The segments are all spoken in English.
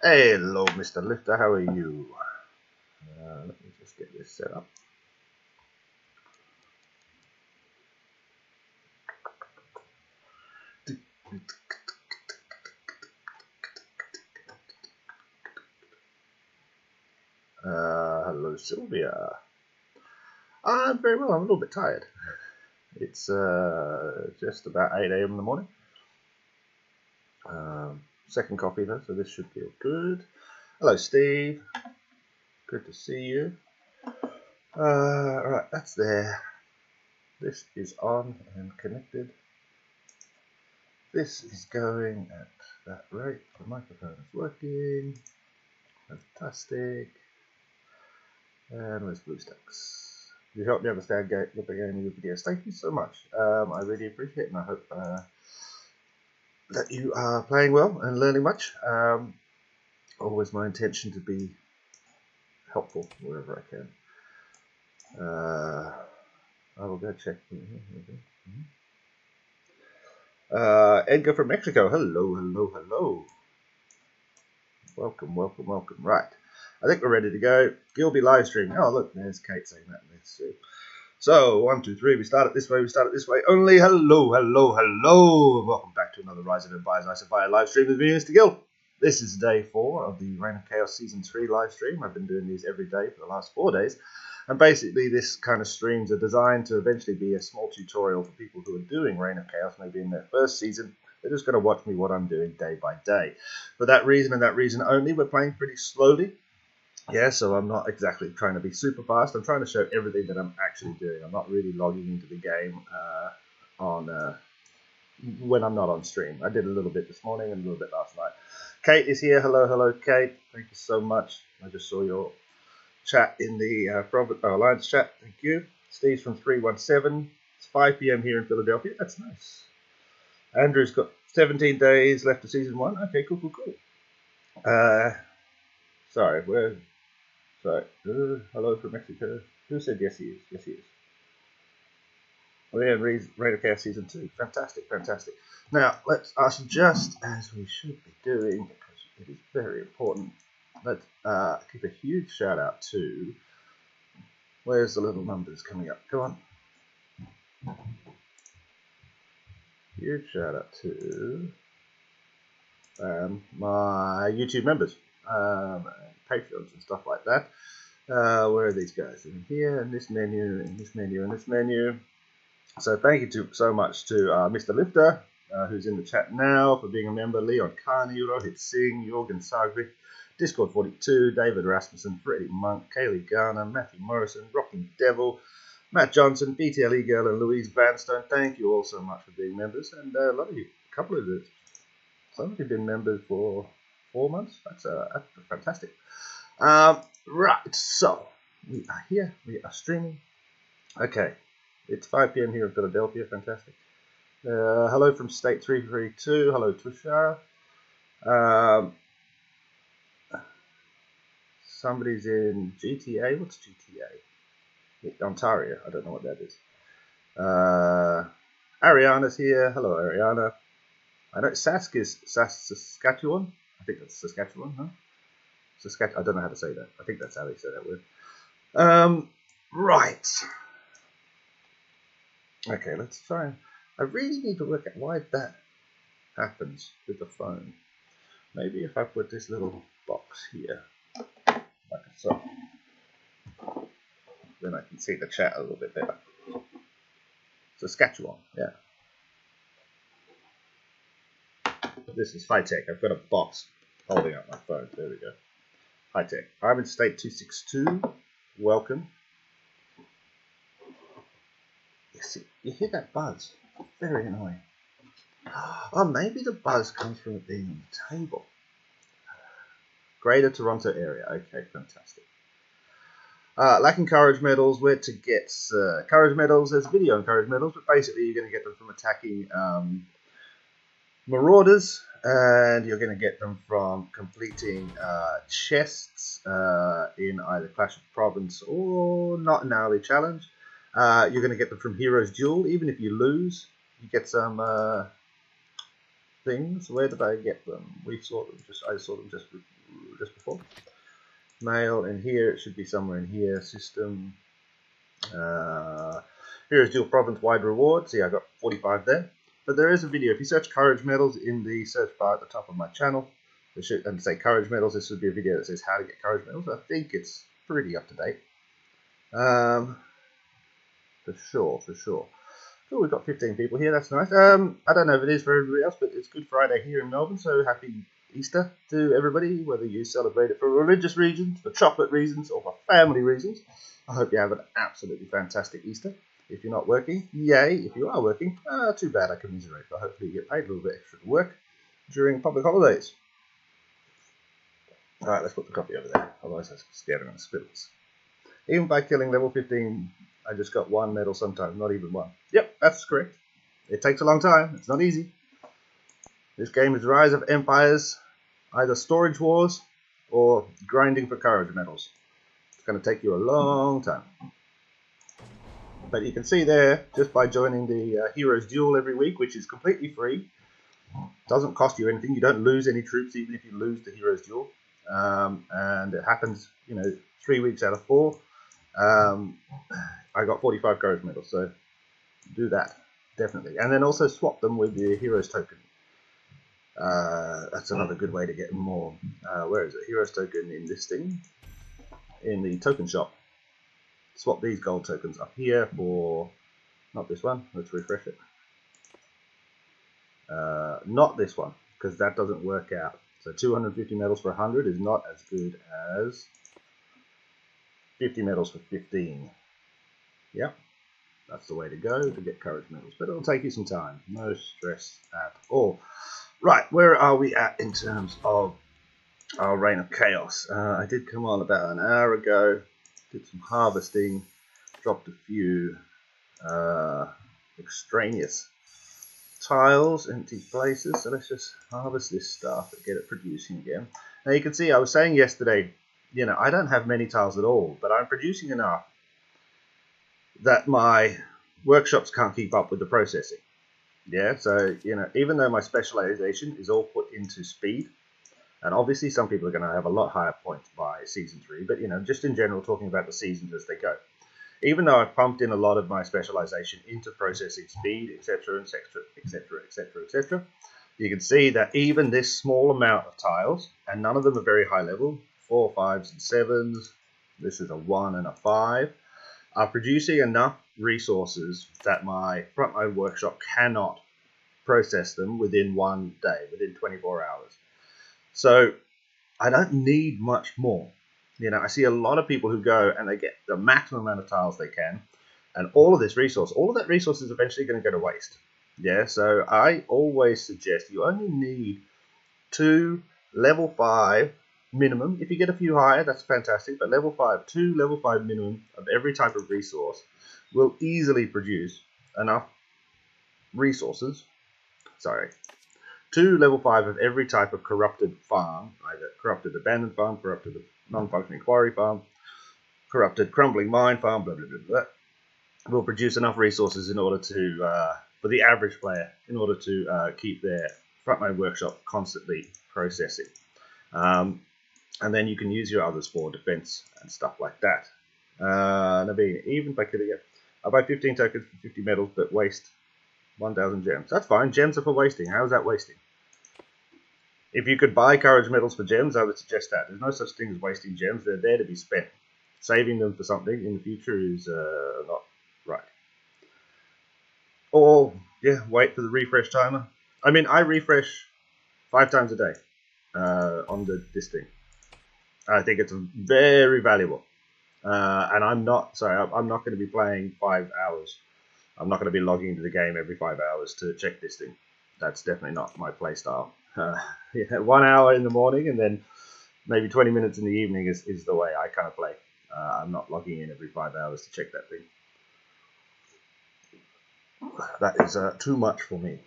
Hello, Mr. Lifter, how are you? Let me just get this set up. Hello, Sylvia. I'm very well. I'm a little bit tired. It's just about 8 a.m. in the morning. Second coffee though, so this should feel good. Hello, Steve. Good to see you. Right, that's there. This is on and connected. This is going at that rate. The microphone is working. Fantastic. And where's BlueStacks? You helped me understand what the game is. Yes, thank you so much. I really appreciate it, and I hope that you are playing well and learning much. Always my intention to be helpful wherever I can. I will go check. Edgar from Mexico. Hello, hello, hello. Welcome, welcome, welcome. Right. I think we're ready to go. Gilby live streaming. Oh, look, there's Kate saying that. Let's see. So, 1, 2, 3. We start it this way. We start it this way. Only hello, hello, hello. Welcome back to another Rise and Advise I Survive live stream with me, Mr. Gil. This is day 4 of the Reign of Chaos Season 3 live stream. I've been doing these every day for the last 4 days. And basically, this kind of streams are designed to eventually be a small tutorial for people who are doing Reign of Chaos, maybe in their first season. They're just going to watch me what I'm doing day by day. For that reason and that reason only, we're playing pretty slowly. Yeah, so I'm not exactly trying to be super fast. I'm trying to show everything that I'm actually doing. I'm not really logging into the game when I'm not on stream. I did a little bit this morning and a little bit last night. Kate is here. Hello, hello, Kate. Thank you so much. I just saw your chat in the Alliance chat. Thank you. Steve's from 317. It's 5 p.m. here in Philadelphia. That's nice. Andrew's got 17 days left of season 1. Okay, cool, cool, cool. Sorry, where? Sorry. Hello from Mexico. Who said yes he is? Yes he is. We're in Reign of Chaos Season 2. Fantastic, fantastic. Now, let's ask just as we should be doing, because it is very important. Let's give a huge shout out to, where's the little numbers coming up? Come on. Huge shout out to my YouTube members, Patreons and stuff like that. Where are these guys? In here, in this menu, in this menu, in this menu. So thank you so much to Mr. Lifter, who's in the chat now, for being a member. Leon Carney, Rohit Singh, Jorgen Sagvik, Discord 42, David Rasmussen, Freddie Monk, Kaylee Garner, Matthew Morrison, Rocking Devil, Matt Johnson, BTLE Girl, and Louise Vanstone. Thank you all so much for being members. And a lot of you, a couple of you, some of you have been members for 4 months. That's fantastic. Right, so we are here. We are streaming. Okay, it's 5 p.m. here in Philadelphia. Fantastic. Hello from State 332. Hello, Tushar. Somebody's in GTA. What's GTA? Ontario. I don't know what that is. Ariana's here. Hello, Ariana. I know Sask is Saskatchewan. I think that's Saskatchewan, huh? I don't know how to say that. I think that's how they say that word. Right. Okay, let's try. I really need to work out why that happens with the phone. Maybe if I put this little box here, like so, then I can see the chat a little bit better. Saskatchewan, yeah. This is high tech. I've got a box holding up my phone. There we go. High tech. I'm in state 262. Welcome. You hear that buzz? Very annoying. Oh, maybe the buzz comes from it being on the table. Greater Toronto area. Okay, fantastic. Lacking courage medals. Where to get courage medals? There's video on courage medals, but basically you're going to get them from attacking marauders, and you're going to get them from completing chests in either Clash of Province or Not an Hourly Challenge. You're going to get them from Heroes Duel. Even if you lose, you get some things. Where did I get them? I saw them just just before. Mail in here, it should be somewhere in here. System. Here is dual province wide reward. See, I got 45 there. But there is a video. If you search courage medals in the search bar at the top of my channel, and say courage medals, this would be a video that says how to get courage medals. I think it's pretty up to date. For sure. Cool, we've got 15 people here. That's nice. I don't know if it is for everybody else, but it's Good Friday here in Melbourne. So happy Easter to everybody, whether you celebrate it for religious reasons, for chocolate reasons, or for family reasons. I hope you have an absolutely fantastic Easter. If you're not working, yay. If you are working, too bad, I commiserate. But hopefully you get paid a little bit extra to work during public holidays. Alright, let's put the coffee over there. Otherwise I'm scared I'm going to spill this. Even by killing level 15, I just got 1 medal sometimes, not even 1. Yep, that's correct. It takes a long time. It's not easy. This game is Rise of Empires, either storage wars or grinding for courage medals. It's going to take you a long time. But you can see there, just by joining the Heroes Duel every week, which is completely free, doesn't cost you anything. You don't lose any troops even if you lose the Heroes Duel. And it happens, 3 weeks out of 4. I got 45 courage medals, so do that, definitely. And then also swap them with the Heroes token. That's another good way to get more. Where is it? Heroes token in this thing, in the token shop. Swap these gold tokens up here for, not this one, let's refresh it. Not this one, because that doesn't work out. So 250 medals for 100 is not as good as 50 medals for 15. Yep, that's the way to go to get courage medals, but it'll take you some time. No stress at all. Right, where are we at in terms of our Reign of Chaos? I did come on about an hour ago. Did some harvesting, dropped a few extraneous tiles, empty places. So let's just harvest this stuff and get it producing again. Now you can see I was saying yesterday, I don't have many tiles at all, but I'm producing enough that my workshops can't keep up with the processing. Yeah, so even though my specialization is all put into speed, and obviously some people are going to have a lot higher points by season 3, but just in general, talking about the seasons as they go. Even though I've pumped in a lot of my specialization into processing speed, etc., etc., etc., etc., etc., you can see that even this small amount of tiles, and none of them are very high level, 4, 5s, and 7s, this is a 1 and a 5, are producing enough resources that my frontline workshop cannot process them within 1 day, within 24 hours. So I don't need much more. I see a lot of people who go and they get the maximum amount of tiles they can, and all of that resource is eventually going to go to waste. Yeah, so I always suggest you only need 2 level 5 minimum. If you get a few higher, that's fantastic, but level 5, 2 level 5 minimum of every type of resource will easily produce enough resources. 2 level 5 of every type of corrupted farm, either corrupted abandoned farm, corrupted non-functioning quarry farm, corrupted crumbling mine farm, blah, blah, blah, blah, will produce enough resources in order to, for the average player, in order to keep their frontline workshop constantly processing. And then you can use your others for defense and stuff like that. Even by killing it, I buy 15 tokens for 50 medals, but waste 1,000 gems. That's fine. Gems are for wasting. How is that wasting? If you could buy courage medals for gems, I would suggest that. There's no such thing as wasting gems. They're there to be spent. Saving them for something in the future is not right. Or, yeah, wait for the refresh timer. I mean, I refresh 5 times a day on this thing. I think it's very valuable. And I'm not going to be playing 5 hours. I'm not going to be logging into the game every 5 hours to check this thing. That's definitely not my play style. 1 hour in the morning and then maybe 20 minutes in the evening is the way I kind of play. I'm not logging in every 5 hours to check that thing. That is too much for me.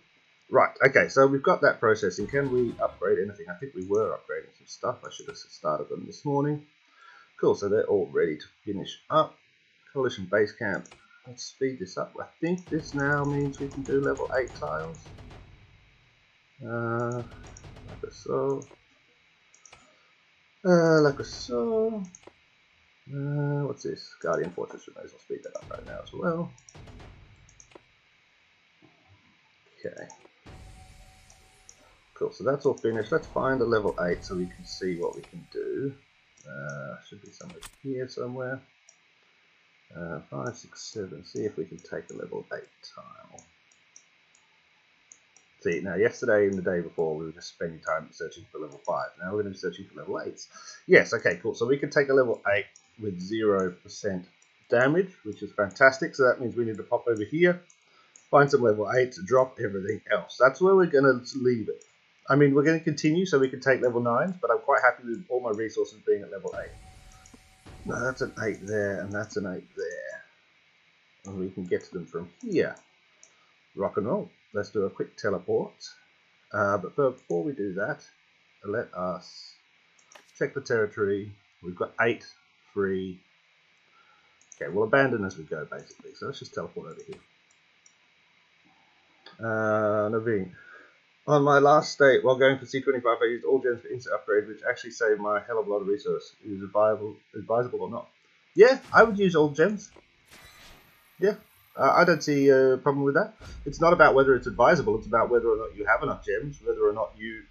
Right, okay, so we've got that processing. Can we upgrade anything? I think we were upgrading some stuff. I should have started them this morning. Cool, so they're all ready to finish up. Coalition base camp. Let's speed this up. I think this now means we can do level 8 tiles. Like so. Like so. What's this? Guardian Fortress. We may as well speed that up right now as well. Okay. Cool, so that's all finished. Let's find a level 8 so we can see what we can do. Should be somewhere here somewhere. 5, 6, 7. See if we can take a level 8 tile. See, now yesterday and the day before we were just spending time searching for level 5. Now we're going to be searching for level 8s. Yes, okay, cool. So we can take a level 8 with 0% damage, which is fantastic. So that means we need to pop over here, find some level 8 to drop everything else. That's where we're going to leave it. I mean, we're going to continue so we can take level 9s, but I'm quite happy with all my resources being at level 8. Now that's an 8 there, and that's an 8 there. And we can get to them from here. Rock and roll. Let's do a quick teleport. But before we do that, let us check the territory. We've got 8 free. Okay, we'll abandon as we go, basically. So let's just teleport over here. Naveen. On my last state, while going for C25, I used all gems for instant upgrade, which actually saved my hell of a lot of resource. Is it advisable or not? Yeah, I would use all gems. Yeah, I don't see a problem with that. It's not about whether it's advisable, it's about whether or not you have enough gems, whether or not you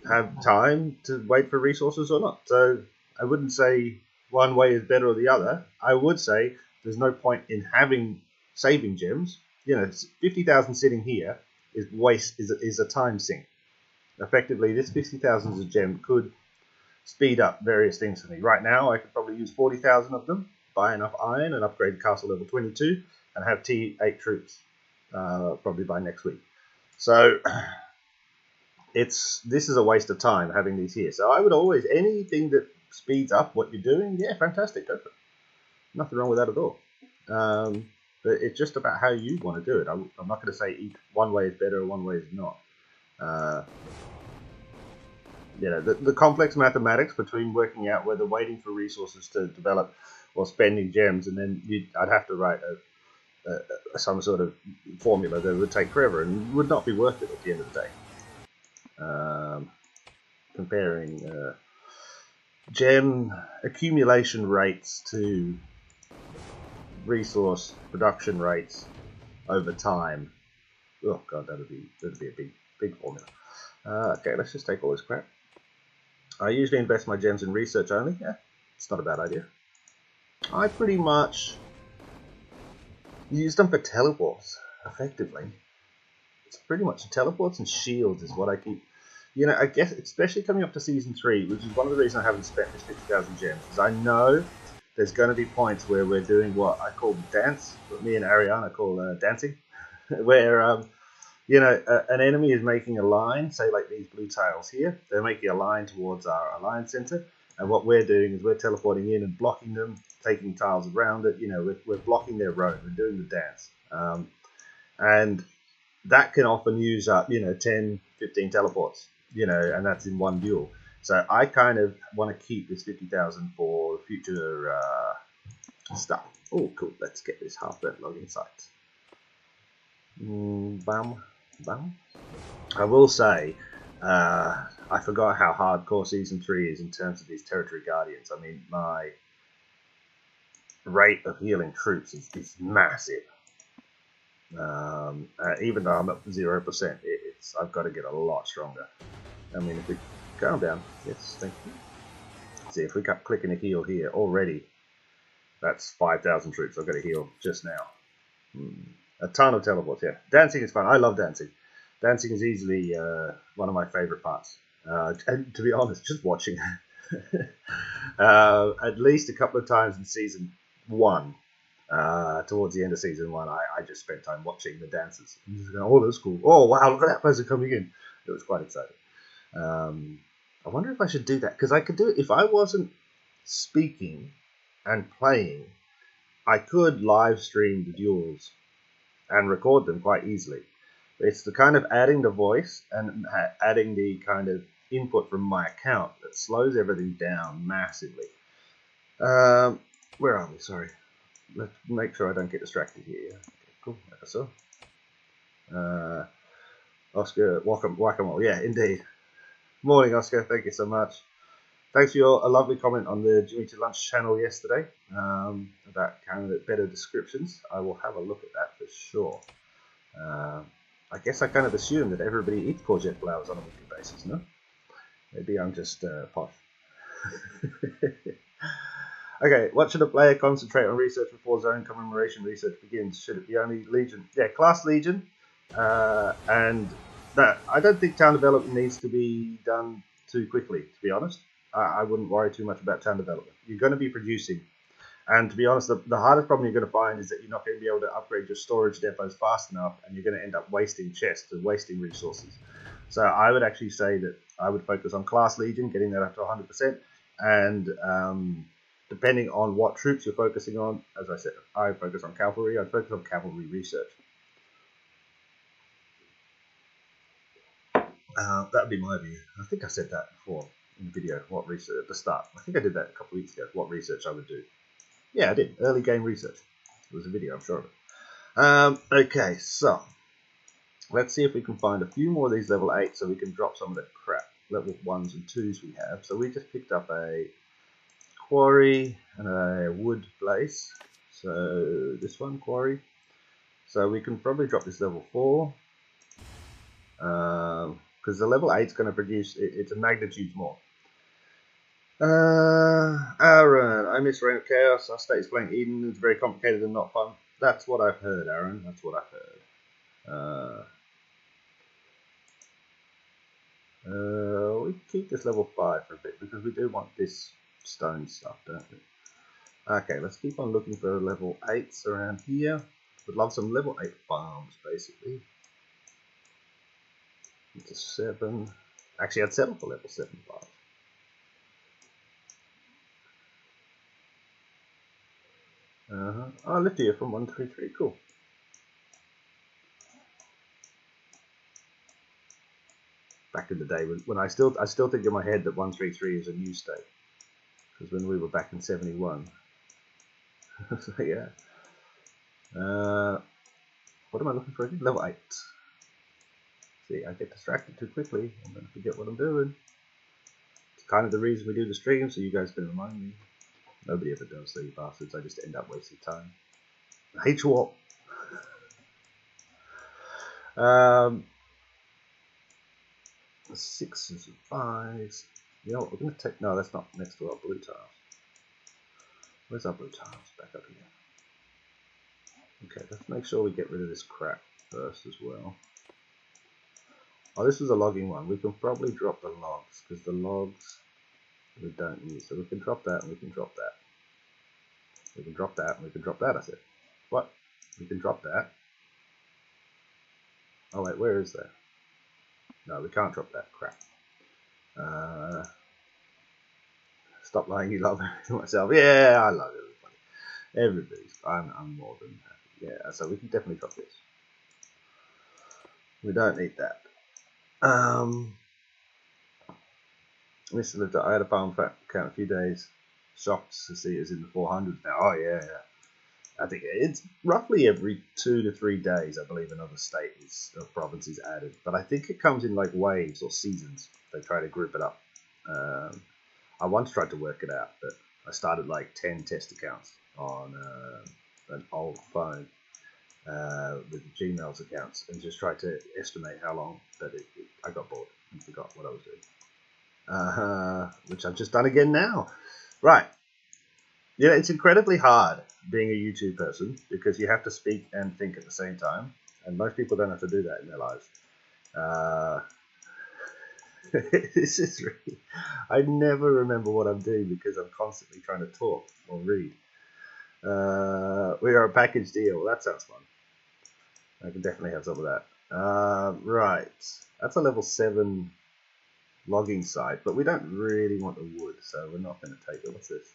have time to wait for resources or not. So I wouldn't say one way is better or the other. I would say there's no point in saving gems. You know, 50,000 sitting here is a time sink. Effectively, this 50,000 as a gem could speed up various things for me. Right now, I could probably use 40,000 of them, buy enough iron, and upgrade castle level 22, and have T8 troops probably by next week. So this is a waste of time having these here. So I would always, anything that speeds up what you're doing, yeah, fantastic, go for it. Nothing wrong with that at all. But it's just about how you want to do it. I'm not going to say one way is better or one way is not. You know, the complex mathematics between working out whether waiting for resources to develop or spending gems, and then I'd have to write some sort of formula that would take forever and would not be worth it at the end of the day. Comparing gem accumulation rates to resource production rates over time. Oh god, that'd be a big formula. Okay, let's just take all this crap. I usually invest my gems in research only. Yeah, it's not a bad idea. I pretty much use them for teleports, effectively. It's pretty much teleports and shields is what I keep. You know, I guess, especially coming up to Season 3, which is one of the reasons I haven't spent this 50,000 gems, is I know there's going to be points where we're doing what I call dance, what me and Ariana call dancing, where you know, an enemy is making a line, say like these blue tiles here. They're making a line towards our alliance center, and what we're doing is we're teleporting in and blocking them, taking tiles around it. You know, we're blocking their road. We're doing the dance, and that can often use up, you know, 10, 15 teleports. You know, and that's in one duel. So I kind of want to keep this 50,000 for future stuff. Oh, cool. Let's get this half-burnt login site. Bam. I will say, I forgot how hardcore Season 3 is in terms of these territory guardians. I mean, my rate of healing troops is massive. Even though I'm at 0%, I've got to get a lot stronger. I mean, if we calm down, yes, thank you. See, if we click in a heal here already, that's 5,000 troops I've got to heal just now. A ton of teleports, yeah. Dancing is fun. I love dancing. Dancing is easily one of my favorite parts. And to be honest, just watching at least a couple of times in Season 1, towards the end of Season 1, I just spent time watching the dances. I'm just going, oh, that's cool. Oh, wow, look at that person coming in. It was quite exciting. I wonder if I should do that, because I could do it if I wasn't speaking and playing. I could live stream the duels and record them quite easily. It's the kind of adding the voice and adding the kind of input from my account that slows everything down massively. Where are we? Sorry. Let's make sure I don't get distracted here. Okay, cool, like I saw. Oscar, whack-a-mole. Yeah, indeed. Morning, Oscar. Thank you so much. thanks for a lovely comment on the Jimmy to Lunch channel yesterday about kind of better descriptions. I will have a look at that for sure. I guess I kind of assume that everybody eats courgette flowers on a weekly basis, no? Maybe I'm just posh. Okay, what should a player concentrate on research before zone commemoration research begins? Should it be only Legion? Yeah, class Legion. And that, I don't think town development needs to be done too quickly, to be honest. I wouldn't worry too much about town development. You're going to be producing. And to be honest, the hardest problem you're going to find is that you're not going to be able to upgrade your storage depots fast enough, and you're going to end up wasting chests and wasting resources. So I would actually say that I would focus on class Legion, getting that up to 100%, and depending on what troops you're focusing on, as I said, I focus on cavalry. I'd focus on cavalry research. That would be my view. I think I said that before in the video, what research at the start. I think I did that a couple of weeks ago, what research I would do. Yeah, I did. Early game research. It was a video, I'm sure of it. Okay, so let's see if we can find a few more of these level 8 so we can drop some of that crap. Level 1s and 2s we have. So we just picked up a quarry and a wood place. So this one, quarry. So we can probably drop this level 4. Because the level 8 is going to produce, it's a magnitude more. Aaron, I miss Reign of Chaos. Our state is playing Eden. It's very complicated and not fun. That's what I've heard, Aaron. That's what I've heard. We keep this level 5 for a bit because we do want this stone stuff, don't we? Okay, let's keep on looking for level 8s around here. Would love some level 8 farms, basically. It's a 7. Actually, I'd settle for level 7 farms. I lived here from 133. Cool. Back in the day, when I still think in my head that 133 is a new state, because when we were back in 71. So yeah. What am I looking for again? Level 8. See, I get distracted too quickly. I'm going to forget what I'm doing. It's kind of the reason we do the stream, so you guys can remind me. Nobody ever does, so you bastards. I just end up wasting time. I hate you all. 6s and 5s. You know what, we're going to take... No, that's not next to our blue tiles. Where's our blue tiles? Back up here. Okay, let's make sure we get rid of this crap first as well. Oh, this was a logging one. We can probably drop the logs, because the logs we don't use. So we can drop that and we can drop that. We can drop that and we can drop that, I said. What? We can drop that. Oh wait, where is that? No, we can't drop that crap. Stop lying, you love myself. Yeah, I love everybody. Everybody's, I'm more than happy. Yeah, so we can definitely drop this. We don't need that. I had a farm count a few days. Shocked to see it's in the 400s now. Oh yeah. I think it's roughly every 2 to 3 days, I believe, another state or province is added. But I think it comes in like waves or seasons. They try to group it up. I once tried to work it out, but I started like 10 test accounts on an old phone with the Gmail's accounts and just tried to estimate how long that I got bored and forgot what I was doing. Which I've just done again now. Right. Yeah, it's incredibly hard being a YouTube person because you have to speak and think at the same time, and most people don't have to do that in their lives. This is really... I never remember what I'm doing because I'm constantly trying to talk or read. We are a package deal. That sounds fun. I can definitely have some of that. Right. That's a level 7 logging site, but we don't really want the wood, so we're not going to take it. What's this?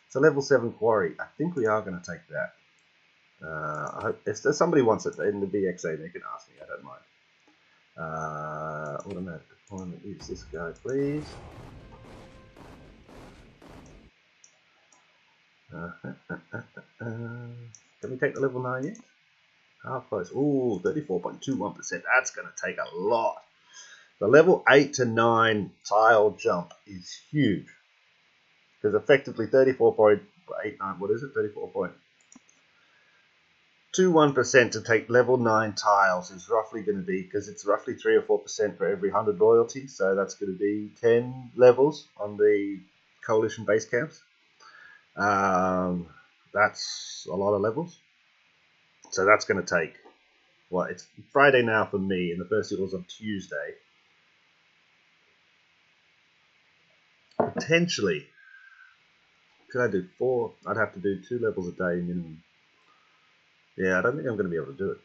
It's a level 7 quarry. I think we are going to take that. I hope if somebody wants it in the BXA, they can ask me. I don't mind. Automatic deployment. Use this guy, please. Can we take the level 9 yet? How close? Ooh, 34.21%. That's going to take a lot. The level 8 to 9 tile jump is huge. Because effectively 34.89, what is it? 34.21% to take level 9 tiles is roughly going to be, because it's roughly 3 or 4% for every 100 loyalty. So that's going to be 10 levels on the coalition base camps. That's a lot of levels. So that's going to take, well, it's Friday now for me, and the first was on Tuesday. Potentially, could I do 4? I'd have to do 2 levels a day minimum. Yeah, I don't think I'm going to be able to do it.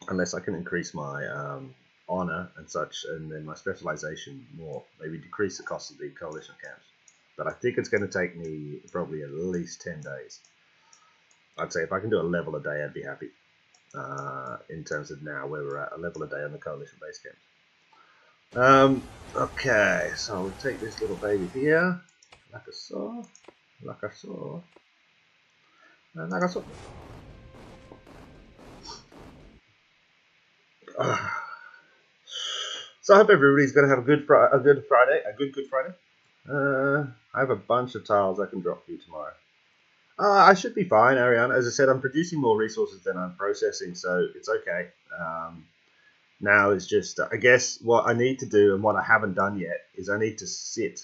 Unless I can increase my honor and such, and then my specialization more. Maybe decrease the cost of the coalition camps. But I think it's going to take me probably at least 10 days. I'd say if I can do a level a day, I'd be happy. In terms of now where we're at, a level a day on the coalition base camps. Okay, so we'll take this little baby here, like I saw, and like I saw. So I hope everybody's going to have a good Friday. I have a bunch of tiles I can drop for you tomorrow. I should be fine, Ariana. As I said, I'm producing more resources than I'm processing, so it's okay. Now it's just, I guess, what I need to do and what I haven't done yet is I need to sit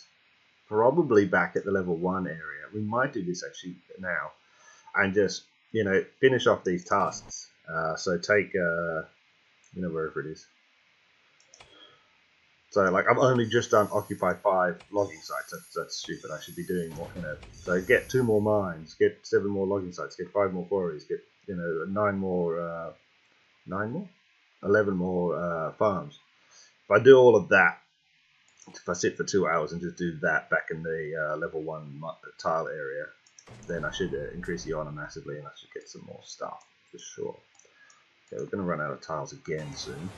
probably back at the level 1 area. We might do this actually now and just, finish off these tasks. So take, wherever it is. So, like, I'm only just done Occupy 5 logging sites. That's stupid. I should be doing more, So get 2 more mines, get 7 more logging sites, get 5 more quarries, get, 9 more, 11 more farms. If I do all of that, if I sit for 2 hours and just do that back in the level 1 tile area, then I should increase the honor massively and I should get some more stuff for sure. Okay, we're going to run out of tiles again soon.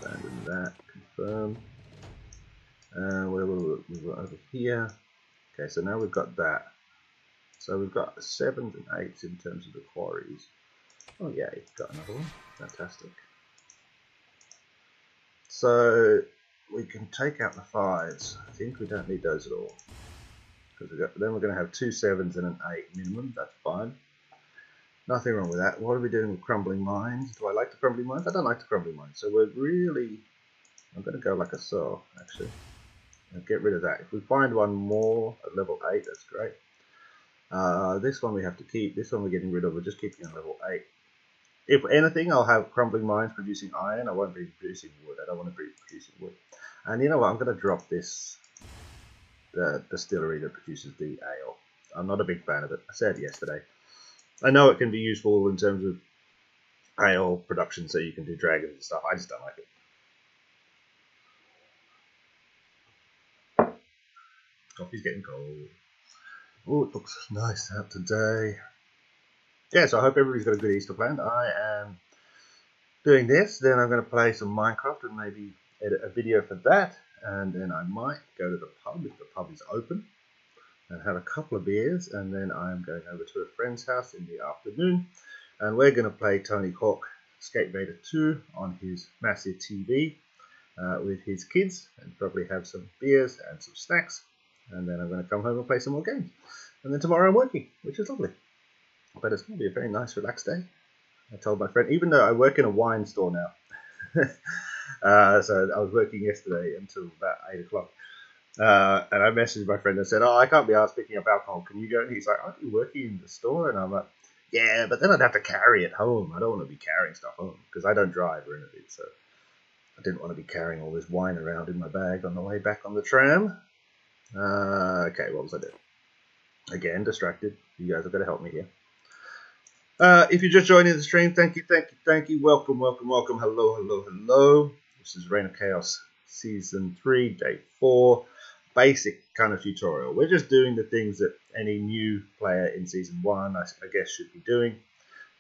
Abandon that, confirm. We're over here. Okay, so now we've got that. So we've got 7s and 8s in terms of the quarries. Oh yeah, got another one. Fantastic. So we can take out the 5s. I think we don't need those at all. Because then we're going to have 2 7s and an 8 minimum. That's fine. Nothing wrong with that. What are we doing with crumbling mines? Do I like the crumbling mines? I don't like the crumbling mines. So we're really... I'm going to go like I saw, actually. And get rid of that. If we find one more at level 8, that's great. This one we have to keep. This one we're getting rid of. We're just keeping on level 8. If anything, I'll have crumbling mines producing iron. I won't be producing wood. I don't want to be producing wood. And you know what? I'm going to drop this the distillery that produces the ale. I'm not a big fan of it. I said yesterday. I know it can be useful in terms of ale production, so you can do dragons and stuff. I just don't like it. Coffee's getting cold. Oh, it looks nice out today. Yeah, so I hope everybody's got a good Easter planned. I am doing this, then I'm going to play some Minecraft and maybe edit a video for that, and then I might go to the pub if the pub is open and have a couple of beers, and then I'm going over to a friend's house in the afternoon, and we're going to play Tony Hawk Skate Vader 2 on his massive TV with his kids, and probably have some beers and some snacks, and then I'm going to come home and play some more games. And then tomorrow I'm working, which is lovely. But it's going to be a very nice, relaxed day. I told my friend, even though I work in a wine store now, so I was working yesterday until about 8 o'clock. And I messaged my friend and said, I can't be asked picking up alcohol. Can you go? And he's like, aren't you working in the store? And I'm like, yeah, but then I'd have to carry it home. I don't want to be carrying stuff home because I don't drive or anything. So I didn't want to be carrying all this wine around in my bag on the way back on the tram. Okay, what was I doing? Again, distracted. You guys have got to help me here. If you're just joining the stream, thank you. Welcome. Hello. This is Reign of Chaos Season 3, Day 4. Basic kind of tutorial. We're just doing the things that any new player in Season 1, I guess, should be doing.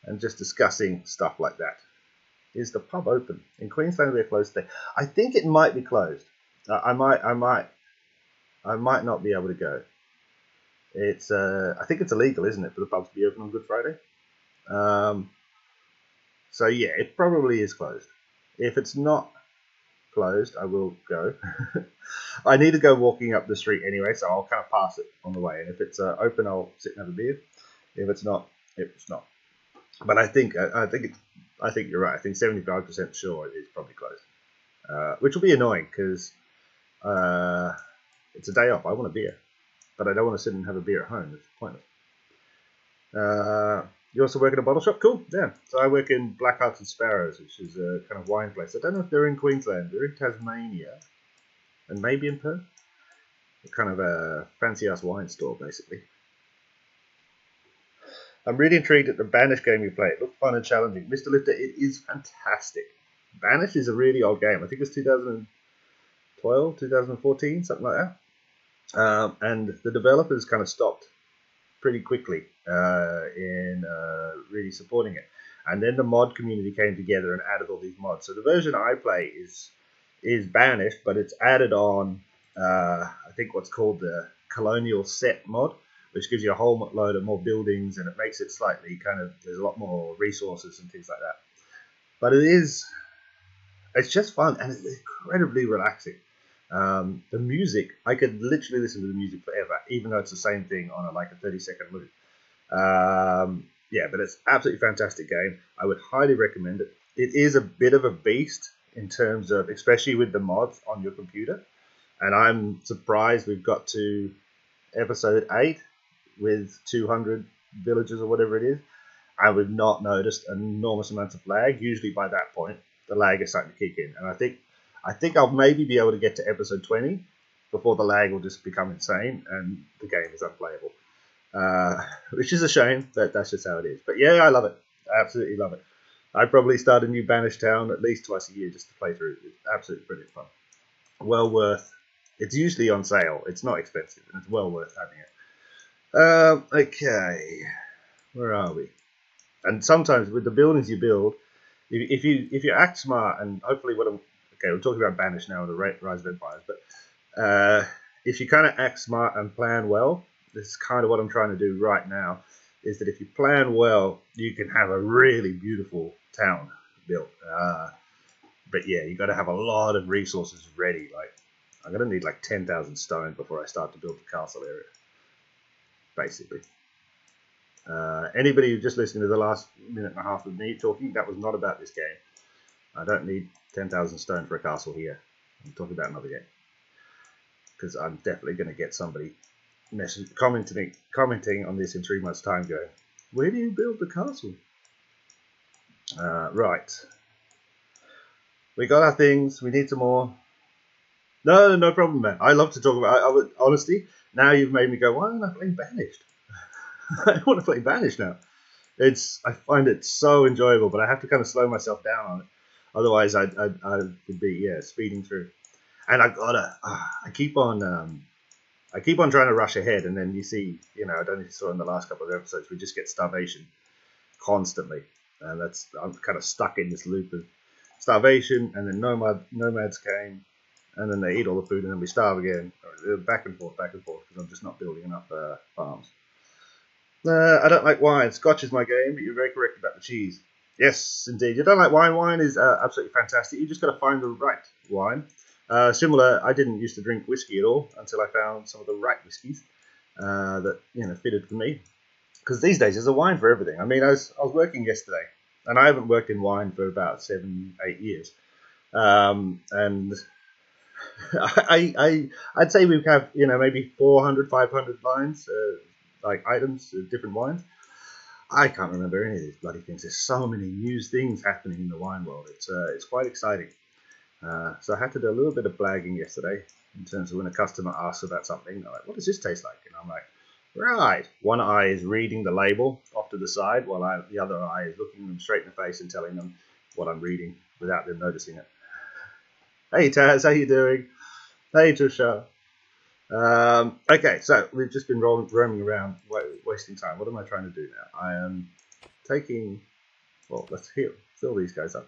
And just discussing stuff like that. Is the pub open? In Queensland, we're closed today. I think it might be closed. I might not be able to go. It's I think it's illegal, isn't it, for the pubs to be open on Good Friday? So yeah, it probably is closed. If it's not, closed, I will go. I need to go walking up the street anyway, so I'll kind of pass it on the way. And if it's open, I'll sit and have a beer. If it's not, it's not. But I think you're right. I think 75% sure it's probably closed, which will be annoying because it's a day off. I want a beer, but I don't want to sit and have a beer at home. It's pointless. You also work at a bottle shop? Cool, yeah. So I work in Black Hearts and Sparrows, which is a kind of wine place. I don't know if they're in Queensland. They're in Tasmania and maybe in Perth. Kind of a fancy-ass wine store, basically. I'm really intrigued at the Banish game you play. It looked fun and challenging. Mr. Lifter, it is fantastic. Banish is a really old game. I think it's 2012, 2014, something like that. And the developers kind of stopped pretty quickly in really supporting it. And then the mod community came together and added all these mods. So the version I play is Banished, but it's added on, I think what's called the Colonial Set mod, which gives you a whole load of more buildings, and it makes it slightly kind of, there's a lot more resources and things like that. But it's just fun, and it's incredibly relaxing. The music, I could literally listen to the music forever, even though it's the same thing on like a 30-second loop. Yeah, but it's absolutely fantastic game. I would highly recommend it. It is a bit of a beast in terms of, especially with the mods on your computer. And I'm surprised we've got to episode 8 with 200 villagers or whatever it is. I would not noticed enormous amounts of lag. Usually by that point, the lag is starting to kick in. And I think I'll maybe be able to get to episode 20 before the lag will just become insane and the game is unplayable. Which is a shame, but that's just how it is. But yeah, I love it. I absolutely love it. I probably start a new Banished town at least twice a year just to play through. It's absolutely brilliant fun. Well worth. It's usually on sale. It's not expensive, and it's well worth having it. Okay, where are we? And sometimes with the buildings you build, if you act smart, and hopefully we're talking about Banished now, the Rise of Empires, but if you kind of act smart and plan well, this is kind of what I'm trying to do right now, is that if you plan well, you can have a really beautiful town built. But yeah, you got to have a lot of resources ready. Like, I'm going to need like 10,000 stone before I start to build the castle area, basically. Anybody who's just listening to the last minute and a half of me talking, that was not about this game. I don't need 10,000 stone for a castle here. I'm talking about another game. Because I'm definitely going to get somebody commenting on this in 3 months' time going, where do you build the castle? Right. We got our things. We need some more. No problem, man. I love to talk about honestly, now you've made me go, why am I playing Banished? I want to play Banished now. I find it so enjoyable, but I have to kind of slow myself down on it. Otherwise, I would be speeding through. And I keep on trying to rush ahead, and then you see, I don't know if you saw in the last couple of episodes, we just get starvation constantly, and I'm kind of stuck in this loop of starvation, and then nomads came, and then they eat all the food, and then we starve again, back and forth, because I'm just not building enough farms. I don't like wine. Scotch is my game, but you're very correct about the cheese. Yes, indeed. You don't like wine. Wine is absolutely fantastic. You just got to find the right wine. Similar, I didn't used to drink whiskey at all until I found some of the right whiskies that fitted for me. Because these days there's a wine for everything. I mean, I was working yesterday, and I haven't worked in wine for about 7-8 years, and I'd say we have maybe 400, 500 lines, like items, different wines. I can't remember any of these bloody things. There's so many new things happening in the wine world. It's quite exciting. So I had to do a little bit of blagging yesterday in terms of when a customer asks about something, they're like, what does this taste like? And I'm like, right. One eye is reading the label off to the side, while the other eye is looking them straight in the face and telling them what I'm reading without them noticing it. Hey Taz, how you doing? Hey Trisha. Okay, so we've just been roaming around, wasting time. What am I trying to do now? I am taking, well, let's fill these guys up.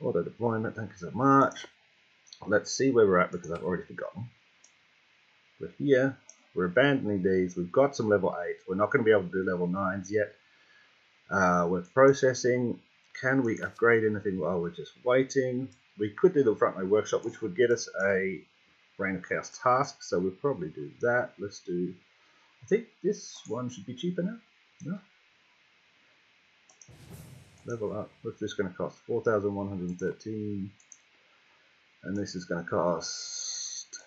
Auto deployment, thank you so much. Let's see where we're at because I've already forgotten. We're here, we're abandoning these. We've got some level 8s. We're not going to be able to do level 9s yet. We're processing. can we upgrade anything while we're just waiting? We could do the frontline workshop, which would get us a Reign of Chaos task, so we'll probably do that. Let's do, I think this one should be cheaper now. No? Level up. What's this going to cost? 4,113. And this is going to cost,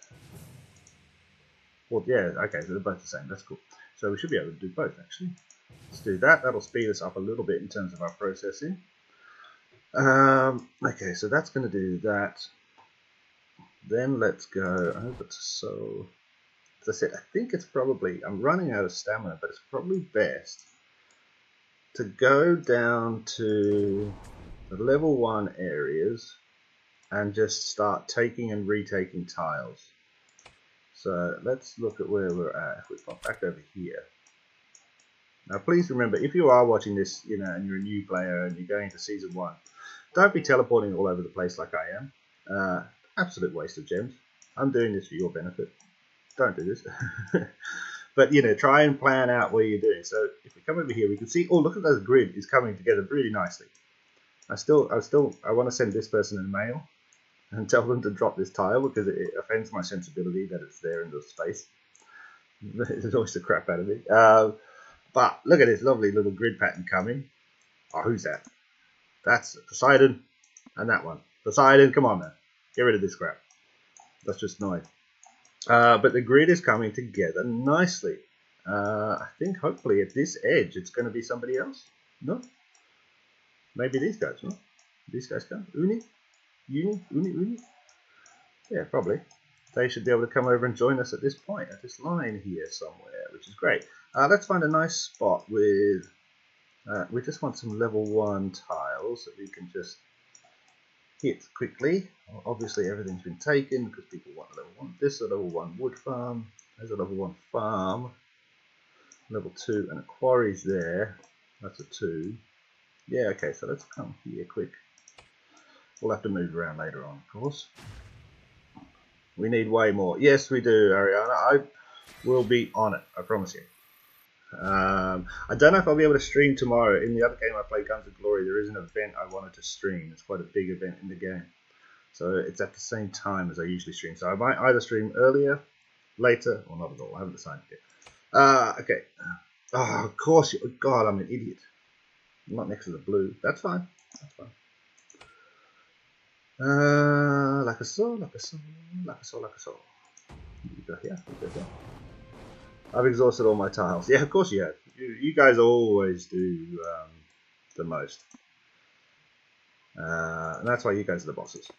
well, yeah, okay, so they're both the same. That's cool. So we should be able to do both, actually. Let's do that. That'll speed us up a little bit in terms of our processing. Okay, so that's going to do that. Then let's go over to Soul. As I said, I think it's probably, I'm running out of stamina, but it's probably best to go down to the level 1 areas and just start taking and retaking tiles. So let's look at where we're at. If we pop back over here. Now please remember, if you are watching this, you know, and you're a new player and you're going into Season 1, don't be teleporting all over the place like I am. Absolute waste of gems. I'm doing this for your benefit. Don't do this. But, you know, try and plan out where you're doing. So if we come over here, we can see, oh, look at that grid is coming together really nicely. I want to send this person a mail and tell them to drop this tile because it offends my sensibility that it's there in the space. It annoys the crap out of me. But look at this lovely little grid pattern coming. Oh, who's that? That's Poseidon and that one. Poseidon, come on now. Get rid of this crap. That's just annoying. But the grid is coming together nicely. I think hopefully at this edge it's going to be somebody else. No? Maybe these guys, no? These guys come? Uni? Uni? Yeah, probably. They should be able to come over and join us at this point, at this line here somewhere, which is great. Let's find a nice spot with... we just want some level 1 tiles that we can just hit quickly. Well, obviously everything's been taken because people want level 1. This is a level 1 wood farm. There's a level 1 farm. Level 2 and a quarry's there. That's a 2. Yeah, okay, so let's come here quick. We'll have to move around later on, of course. We need way more. Yes, we do, Ariana. I will be on it, I promise you. I don't know if I'll be able to stream tomorrow. In the other game I played, Guns of Glory, there is an event I wanted to stream. It's quite a big event in the game. So it's at the same time as I usually stream. So I might either stream earlier, later, or not at all. I haven't decided yet. Okay. Oh, of course. God, I'm an idiot. I'm not next to the blue. That's fine. That's fine. Like a soul, like a soul, like a soul, like a soul. You go here, you go here. I've exhausted all my tiles. Yeah, of course you have. You guys always do the most. And that's why you guys are the bosses.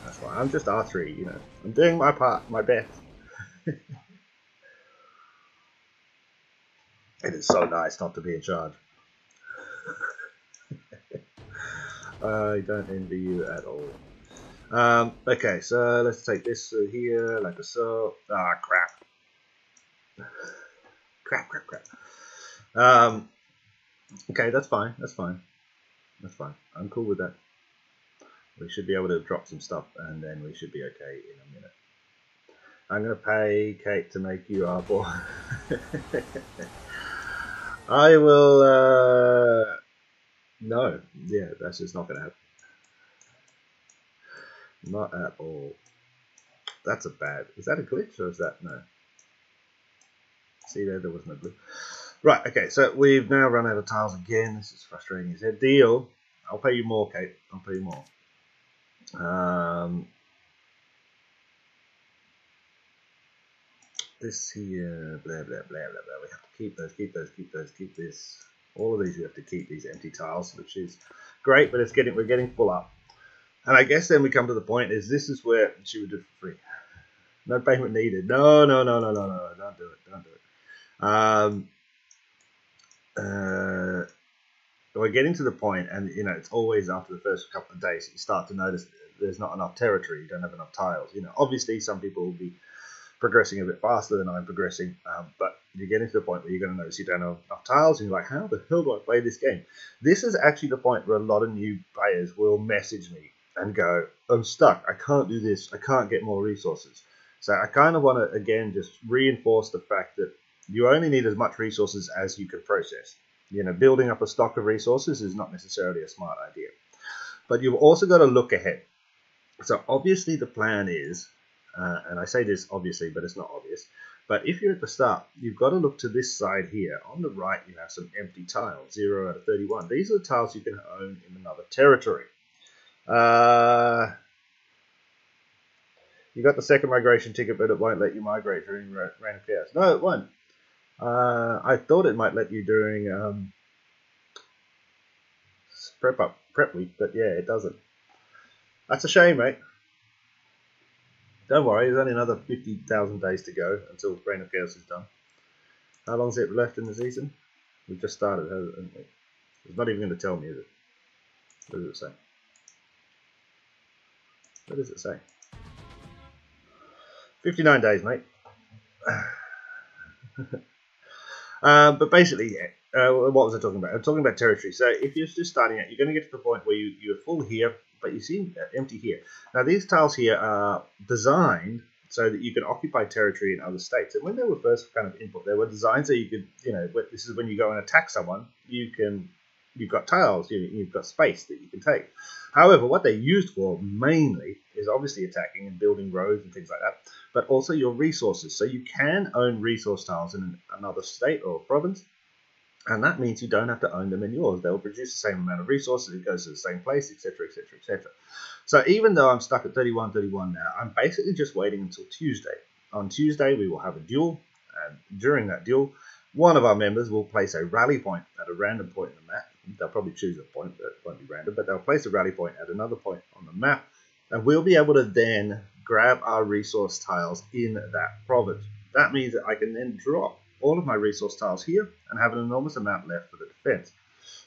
That's why. I'm just R3, you know. I'm doing my part, my best. It is so nice not to be in charge. I don't envy you at all. Okay, so let's take this through here, like so. Ah, crap. Crap. Okay, that's fine. That's fine. That's fine. I'm cool with that. We should be able to drop some stuff, and then we should be okay in a minute. I'm going to pay Kate to make you our boy. I will... No. Yeah, that's just not going to happen. Not at all. That's a bad... Is that a glitch, or is that... No. See there was no glitch. Right, okay, so we've now run out of tiles again. This is frustrating. Is that deal? I'll pay you more, Kate. I'll pay you more. This here, blah, blah, blah, blah, blah. We have to keep those, keep this. All of these we have to keep, these empty tiles, which is great, but we're getting full up. And I guess then we come to the point is this is where she would do it for free. No payment needed. No, don't do it. We're getting to the point, and you know, it's always after the first couple of days that you start to notice there's not enough territory, you don't have enough tiles. You know, obviously some people will be progressing a bit faster than I'm progressing, but you're getting to the point where you're going to notice you don't have enough tiles, and you're like, how the hell do I play this game? This is actually the point where a lot of new players will message me and go, I'm stuck, I can't do this, I can't get more resources. So I kind of want to, again, just reinforce the fact that, You only need as much resources as you can process. You know, building up a stock of resources is not necessarily a smart idea. But you've also got to look ahead. So obviously the plan is, and I say this obviously, but it's not obvious, but if you're at the start, you've got to look to this side here. On the right, you have some empty tiles, 0 out of 31. These are the tiles you can own in another territory. You got the second migration ticket, but it won't let you migrate during Reign of Chaos. No, it won't. I thought it might let you during prep week, but yeah, it doesn't. That's a shame, mate. Don't worry, there's only another 50,000 days to go until Reign of Chaos is done. How long is it left in the season? We've just started, haven't we? It's not even going to tell me, is it? What does it say? What does it say? 59 days, mate. But basically, what was I talking about? I'm talking about territory. So if you're just starting out, you're going to get to the point where you're full here, but you see empty here. Now these tiles here are designed so that you can occupy territory in other states. And when they were first kind of input, they were designed so you could, you know, this is when you go and attack someone, you've got tiles, you've got space that you can take. However, what they're used for mainly is obviously attacking and building roads and things like that, but also your resources. So you can own resource tiles in another state or province, and that means you don't have to own them in yours. They'll produce the same amount of resources, it goes to the same place, etc., etc., etc. So even though I'm stuck at 31 now, I'm basically just waiting until Tuesday. On Tuesday, we will have a duel, and during that duel, one of our members will place a rally point at a random point in the map. They'll probably choose a point that won't be random, but they'll place a rally point at another point on the map, and we'll be able to then grab our resource tiles in that province. That means that I can then drop all of my resource tiles here and have an enormous amount left for the defense.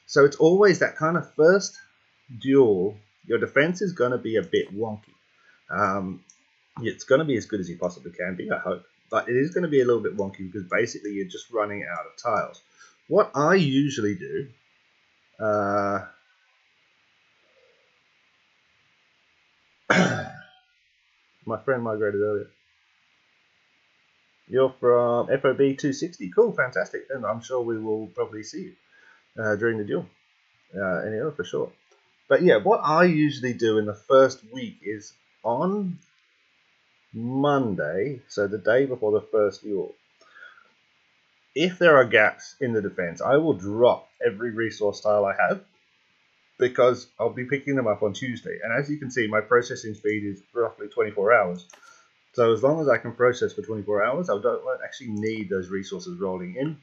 So it's always that kind of first duel. Your defense is going to be a bit wonky. It's going to be as good as you possibly can be, I hope, but it is going to be a little bit wonky because basically you're just running out of tiles. What I usually do, my friend migrated earlier. You're from FOB 260. Cool, fantastic. And I'm sure we will probably see you during the duel. Anyhow, for sure. But yeah, what I usually do in the first week is on Monday, so the day before the first duel, if there are gaps in the defense, I will drop every resource tile I have because I'll be picking them up on Tuesday. And as you can see, my processing speed is roughly 24 hours. So as long as I can process for 24 hours, I won't actually need those resources rolling in.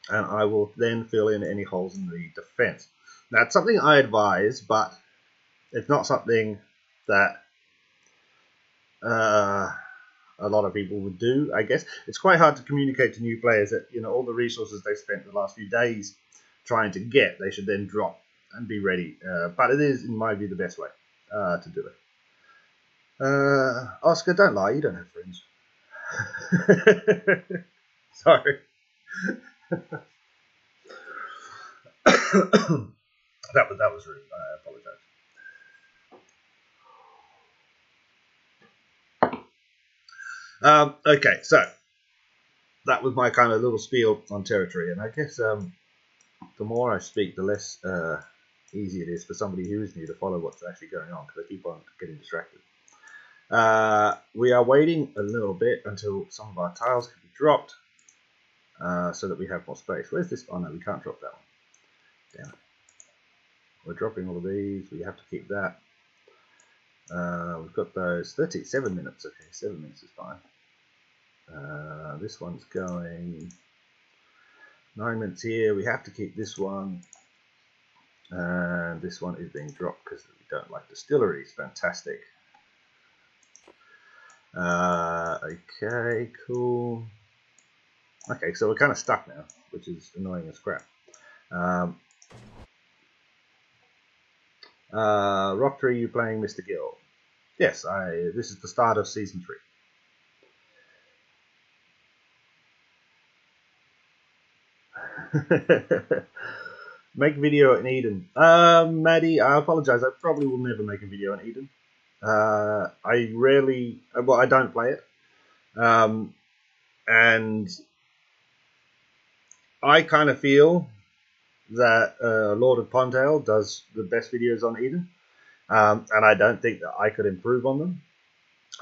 And I will then fill in any holes in the defense. Now, it's something I advise, but it's not something that a lot of people would do, I guess. It's quite hard to communicate to new players that, you know, all the resources they've spent the last few days trying to get, they should then drop and be ready. But it is, in my view, the best way to do it. Oscar, don't lie, you don't have friends. Sorry. that was rude. I apologize. Okay, so that was my kind of little spiel on territory, and I guess the more I speak, the less easy it is for somebody who is new to follow what's actually going on, because I keep on getting distracted. We are waiting a little bit until some of our tiles can be dropped, so that we have more space. Where's this? Oh no, we can't drop that one. Damn it. We're dropping all of these. We have to keep that. We've got those 37 minutes. Okay, 7 minutes is fine. This one's going 9 minutes here. We have to keep this one. And this one is being dropped because we don't like distilleries. Fantastic. Okay, cool. Okay, so we're kind of stuck now, which is annoying as crap. Rock Tree, you playing Mr. Gill? Yes, this is the start of season 3. Make video in Eden. Maddie, I apologize. I probably will never make a video in Eden. I rarely, well, I don't play it. And I kind of feel that Lord of Pontail does the best videos on Eden, and I don't think that I could improve on them.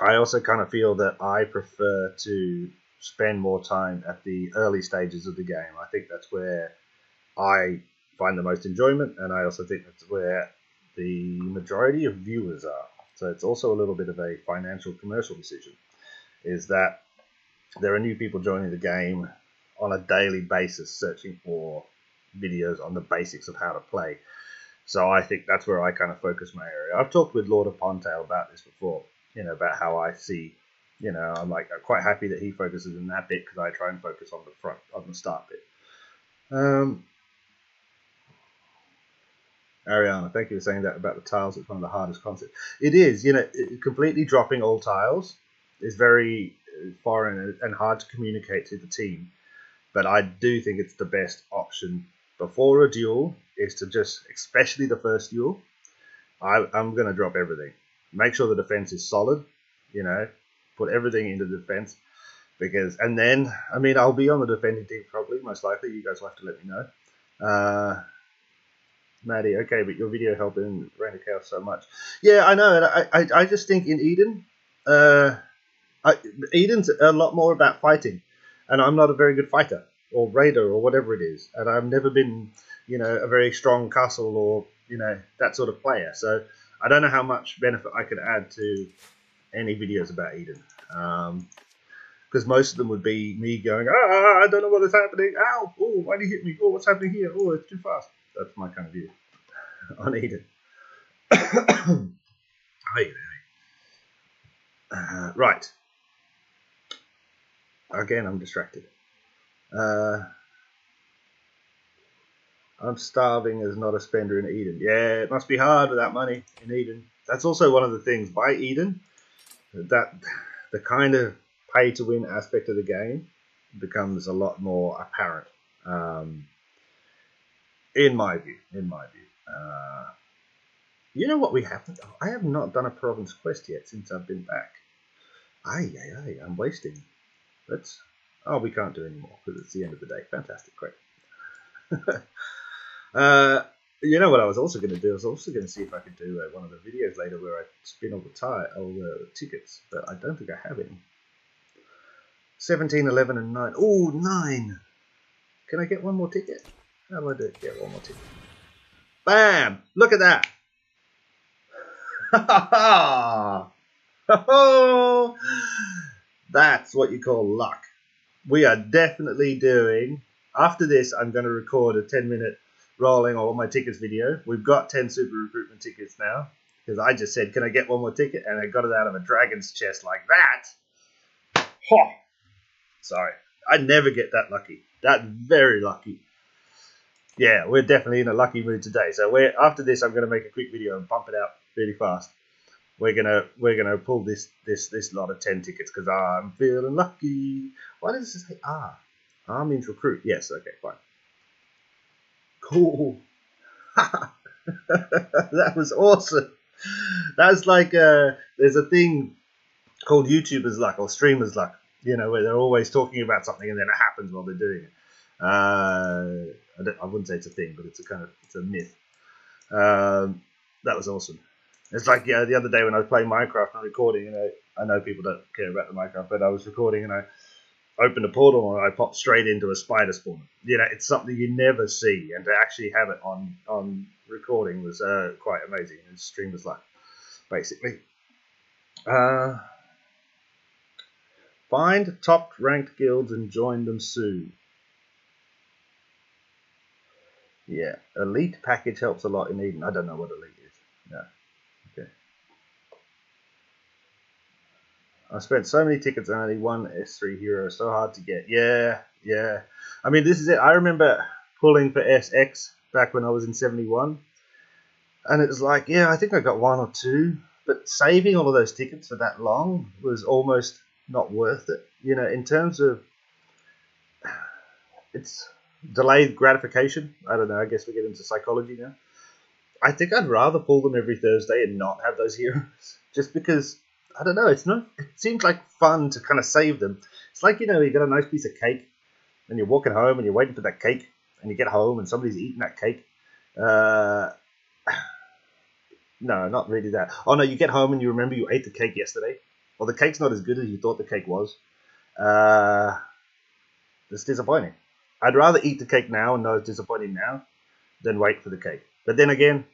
I also kind of feel that I prefer to spend more time at the early stages of the game. I think that's where I find the most enjoyment, and I also think that's where the majority of viewers are. So it's also a little bit of a financial commercial decision, is that there are new people joining the game on a daily basis searching for videos on the basics of how to play. So I think that's where I kind of focus my area. I've talked with Lord of Pontail about this before, about how I see, I'm quite happy that he focuses in that bit, because I try and focus on the start bit. Ariana, thank you for saying that about the tiles. It's one of the hardest concepts. It is, completely dropping all tiles is very foreign and hard to communicate to the team. But I do think it's the best option before a duel, is to just, especially the first duel, I'm going to drop everything. Make sure the defense is solid, put everything into defense. And then, I'll be on the defending team probably, most likely. You guys will have to let me know. Maddie, okay, but your video helped in Reign of Chaos so much. Yeah, I know, and I just think in Eden, Eden's a lot more about fighting, and I'm not a very good fighter or raider or whatever it is, and I've never been, a very strong castle or that sort of player. So I don't know how much benefit I could add to any videos about Eden, because most of them would be me going, I don't know what is happening. Ow! Oh, why did you hit me? Oh, what's happening here? Oh, it's too fast. That's my kind of view on Eden. Right. Again, I'm distracted. I'm starving as not a spender in Eden. Yeah, it must be hard without money in Eden. That's also one of the things by Eden, that the kind of pay-to-win aspect of the game becomes a lot more apparent. In my view. You know what we haven't? I have not done a province quest yet since I've been back. I'm wasting. We can't do anymore because it's the end of the day. Fantastic, great. You know what I was also going to do? I was also going to see if I could do one of the videos later where I spin all the tickets, but I don't think I have any. 17, 11, and 9. Oh, 9! Can I get one more ticket? How do I do it? Get one more ticket. Bam! Look at that! That's what you call luck. We are definitely doing... After this, I'm going to record a 10-minute rolling all my tickets video. We've got 10 super recruitment tickets now, because I just said, can I get one more ticket? And I got it out of a dragon's chest like that. Oh, sorry. I never get that lucky. That's very lucky. Yeah, we're definitely in a lucky mood today. So after this, I'm going to make a quick video and pump it out really fast. We're gonna pull this lot of 10 tickets because I'm feeling lucky. Why does it say R? R means recruit. Yes. Okay. Fine. Cool. That was awesome. That's like there's a thing called YouTubers luck or streamers luck. Where they're always talking about something and then it happens while they're doing it. I wouldn't say it's a thing, but it's a myth. That was awesome. It's like the other day when I was playing Minecraft and recording, I know people don't care about the Minecraft, but I was recording and I opened a portal and I popped straight into a spider spawn. It's something you never see, and to actually have it on recording was quite amazing. It's streamer's luck, basically. Find top ranked guilds and join them soon. Yeah, elite package helps a lot in Eden. I don't know what elite is. No. Okay. I spent so many tickets and only one S3 hero. So hard to get. Yeah. This is it. I remember pulling for SX back when I was in 71. And it was like, I think I got one or two. But saving all of those tickets for that long was almost not worth it. In terms of... It's delayed gratification. I don't know. I guess we get into psychology now. I think I'd rather pull them every Thursday and not have those heroes. Just because... I don't know, it seems like fun to kind of save them. It's like, you got a nice piece of cake, and you're walking home and you're waiting for that cake, and you get home and somebody's eating that cake. No, not really that. Oh no, you get home and you remember you ate the cake yesterday. Well, the cake's not as good as you thought the cake was. It's disappointing. I'd rather eat the cake now and know it's disappointing now than wait for the cake. But then again,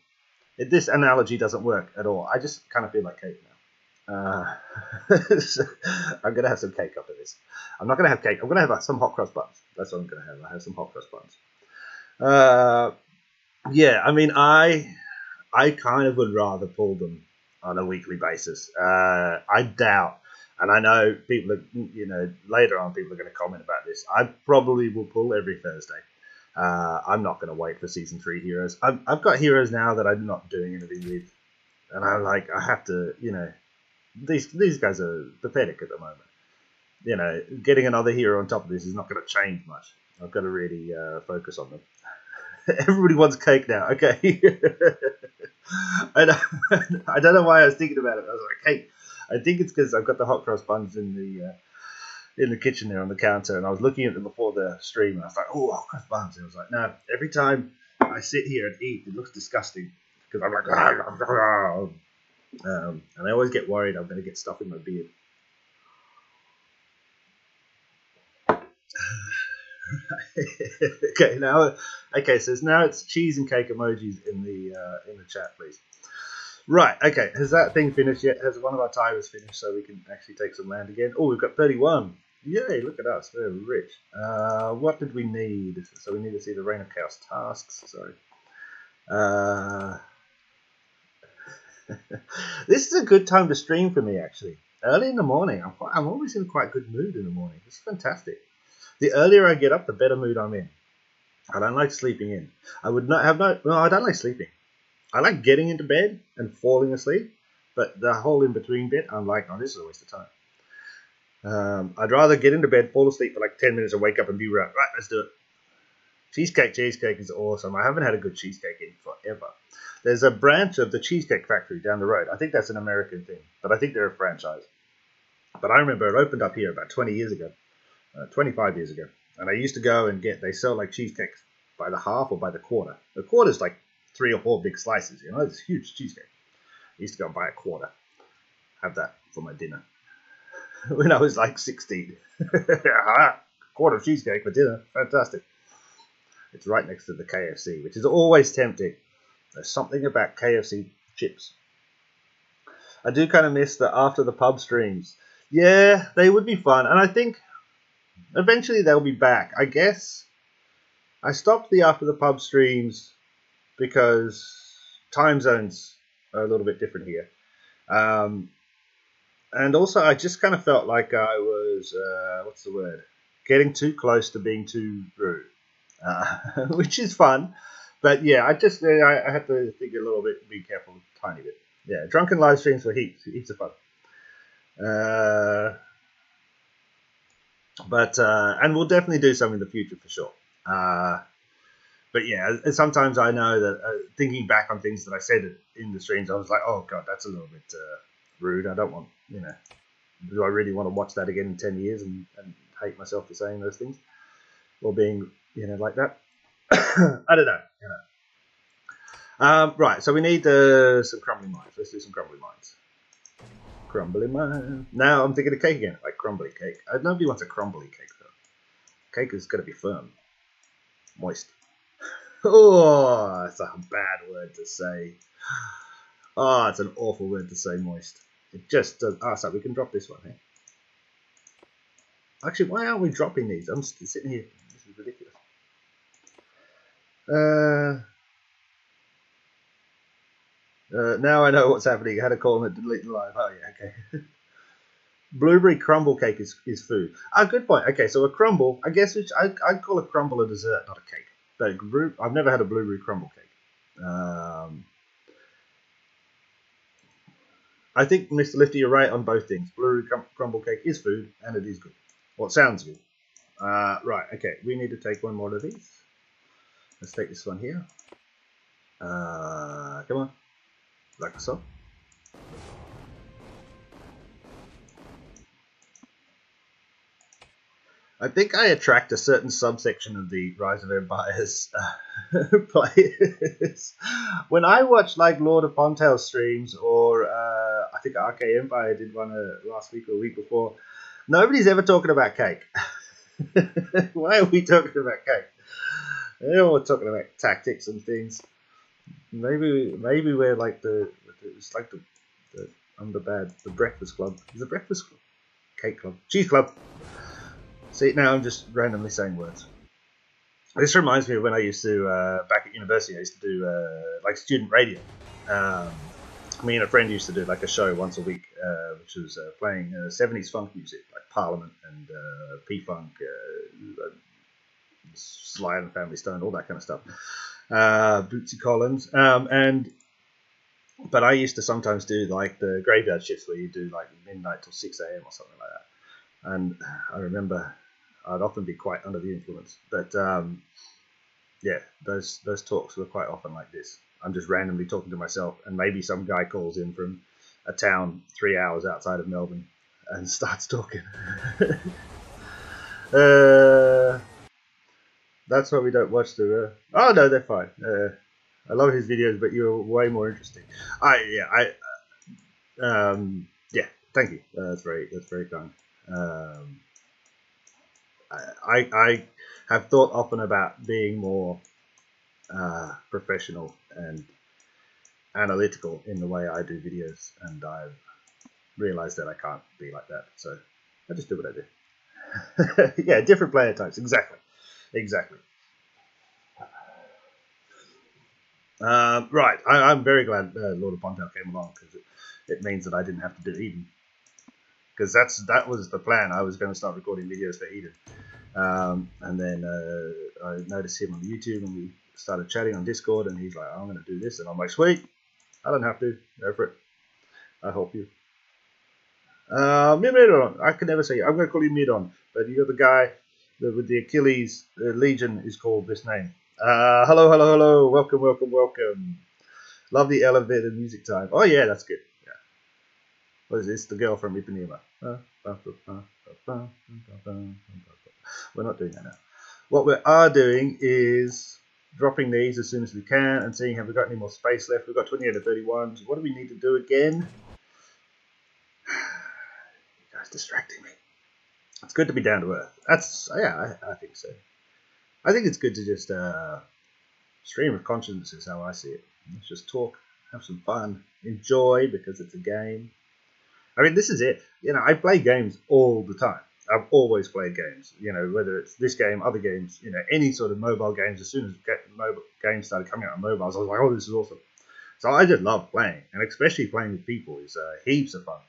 this analogy doesn't work at all. I just kind of feel like cake now. I'm going to have some cake after this. I'm not going to have cake. I'm going to have some hot cross buns. That's what I'm going to have. I have some hot cross buns. Yeah, I mean, I kind of would rather pull them on a weekly basis. I doubt, and I know people are, later on people are going to comment about this. I probably will pull every Thursday. I'm not going to wait for Season 3 heroes. I've got heroes now that I'm not doing anything with. And I have to, these guys are pathetic at the moment. Getting another hero on top of this is not going to change much. I've got to really focus on them. Everybody wants cake now. Okay. I don't know why I was thinking about it. I was like, cake. I think it's because I've got the hot cross buns in the kitchen there on the counter, and I was looking at them before the stream, and I was like, oh, hot cross buns. And I was like, no, every time I sit here and eat, it looks disgusting because I'm like, and I always get worried I'm going to get stuff in my beard. So now it's cheese and cake emojis in the chat, please. Right, okay, has that thing finished yet? Has one of our timers finished so we can actually take some land again? Oh, we've got 31. Yay, look at us, we're rich. What did we need? So we need to see the Reign of Chaos tasks, sorry. This is a good time to stream for me, actually. Early in the morning, I'm always in a quite good mood in the morning. It's fantastic. The earlier I get up, the better mood I'm in. I don't like sleeping in. I don't like sleeping. I like getting into bed and falling asleep, but the whole in between bit, I'm like, oh, this is a waste of time. I'd rather get into bed, fall asleep for like 10 minutes and wake up and be right, let's do it. Cheesecake is awesome. I haven't had a good cheesecake in forever. There's a branch of the Cheesecake Factory down the road. I think that's an American thing, but I think they're a franchise. But I remember it opened up here about 20 years ago. 25 years ago, and I used to go and they sell like cheesecakes by the half or by the quarter. The quarter is like 3 or 4 big slices, it's a huge cheesecake. I used to go and buy a quarter, have that for my dinner when I was like 16. Quarter of cheesecake for dinner, fantastic. It's right next to the KFC, which is always tempting. There's something about KFC chips. I do kind of miss the after the pub streams. Yeah, they would be fun, and I think eventually they'll be back. I guess I stopped the after the pub streams because time zones are a little bit different here. And also I just kind of felt like I was, getting too close to being too rude, which is fun. But yeah, I had to think a little bit, be careful a tiny bit. Yeah, drunken live streams for heaps of fun. And we'll definitely do some in the future for sure. But yeah, sometimes I know that thinking back on things that I said in the streams, I was like, oh god, that's a little bit rude. I don't want, do I really want to watch that again in 10 years and hate myself for saying those things or being, like that? I don't know. Right, so we need some crumbly mines. Let's do some crumbly mines. Crumbly mine. Now I'm thinking of cake again, like crumbly cake. Nobody wants a crumbly cake though. Cake is going to be firm, moist. Oh, that's a bad word to say. Oh, it's an awful word to say, moist. It just does. So we can drop this one here. Actually, why aren't we dropping these? I'm just sitting here. This is ridiculous. Now I know what's happening. I had to call and delete the live. Oh yeah, okay. Blueberry crumble cake is food. Good point. Okay, so a crumble, I guess I'd call a crumble a dessert, not a cake. But I've never had a blueberry crumble cake. I think, Mr. Lifty, you're right on both things. Blueberry crumble cake is food, and it is good. Well, it sounds good. Right, okay, we need to take one more of these. Let's take this one here. Come on. Like so. I think I attract a certain subsection of the Rise of Empires players. When I watch like Lord of Pontail streams, or I think RK Empire did one last week or a week before, nobody's ever talking about cake. Why are we talking about cake? We're talking about tactics and things. Maybe we're like it's like the I'm the Breakfast Club. Is the Breakfast Club? Cake Club? Cheese Club. See, now I'm just randomly saying words. This reminds me of when I used to, back at university, I used to do like student radio. Me and a friend used to do like a show once a week, which was playing 70s funk music, like Parliament and P-Funk, Sly and the Family Stone, all that kind of stuff. Bootsy Collins. But I used to sometimes do like the graveyard shifts where you do like midnight till 6 a.m. or something like that. And I remember I'd often be quite under the influence. But yeah, those talks were quite often like this. I'm just randomly talking to myself, and maybe some guy calls in from a town 3 hours outside of Melbourne and starts talking. That's why we don't watch the... oh, no, they're fine. I love his videos, but you're way more interesting. Yeah, thank you. That's very kind. I have thought often about being more professional and analytical in the way I do videos, and I've realized that I can't be like that, so I just do what I do. Yeah, different player types, exactly. Right, I'm very glad Lord of Pontail came along, because it means that I didn't have to do Eden, because that was the plan. I was going to start recording videos for Eden, and then I noticed him on YouTube, and we started chatting on Discord, and he's like, I'm going to do this, and I'm like, sweet, I don't have to, go for it, I'll help you. Midon, I can never say it. I'm going to call you Midon, but you're the guy with the Achilles Legion is called this name. Hello, welcome. Love the elevated music time. Oh yeah, that's good. Yeah. What is this? The girl from Ipanema. We're not doing that now. What we are doing is dropping these as soon as we can and seeing have we got any more space left. We've got 28 to 31. What do we need to do again? You guys distracting me. It's good to be down to earth. Yeah, I think so. I think it's good to just stream of conscience is how I see it. Let's just talk, have some fun, enjoy, because it's a game. I mean, this is it. You know, I play games all the time. I've always played games. You know, whether it's this game, other games, you know, any sort of mobile games. As soon as mobile games started coming out on mobiles, I was like, oh, this is awesome. So I just love playing, and especially playing with people is heaps of fun.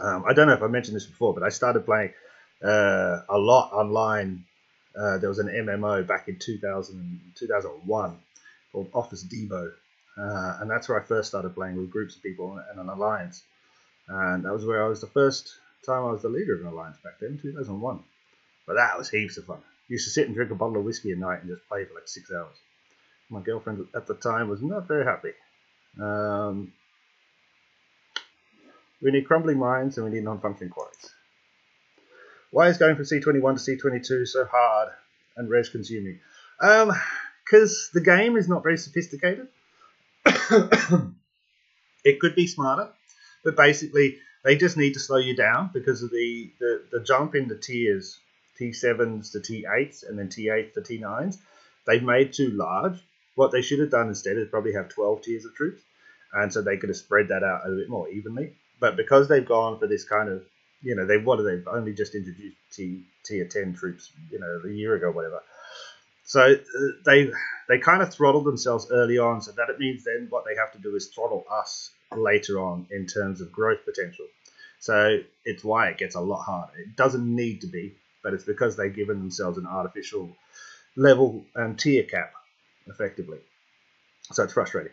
I don't know if I mentioned this before, but I started playing a lot online. There was an MMO back in 2001 called Office Depot, and that's where I first started playing with groups of people and an alliance. And that was where I was the first time I was the leader of an alliance back then, 2001. But that was heaps of fun. Used to sit and drink a bottle of whiskey a night and just play for like 6 hours. My girlfriend at the time was not very happy. We need crumbling mines and we need non-functioning quarries. Why is going from C21 to C22 so hard and res consuming? Because the game is not very sophisticated. It could be smarter, but basically they just need to slow you down because of the jump in the tiers, T7s to T8s and then T8s to T9s. They've made too large. What they should have done instead is probably have 12 tiers of troops, and so they could have spread that out a bit more evenly. But because they've gone for this kind of, you know, they've only just introduced tier 10 troops, you know, a year ago, whatever. So they kind of throttled themselves early on, so that it means then what they have to do is throttle us later on in terms of growth potential. So it's why it gets a lot harder. It doesn't need to be, but it's because they've given themselves an artificial level and tier cap, effectively. So it's frustrating.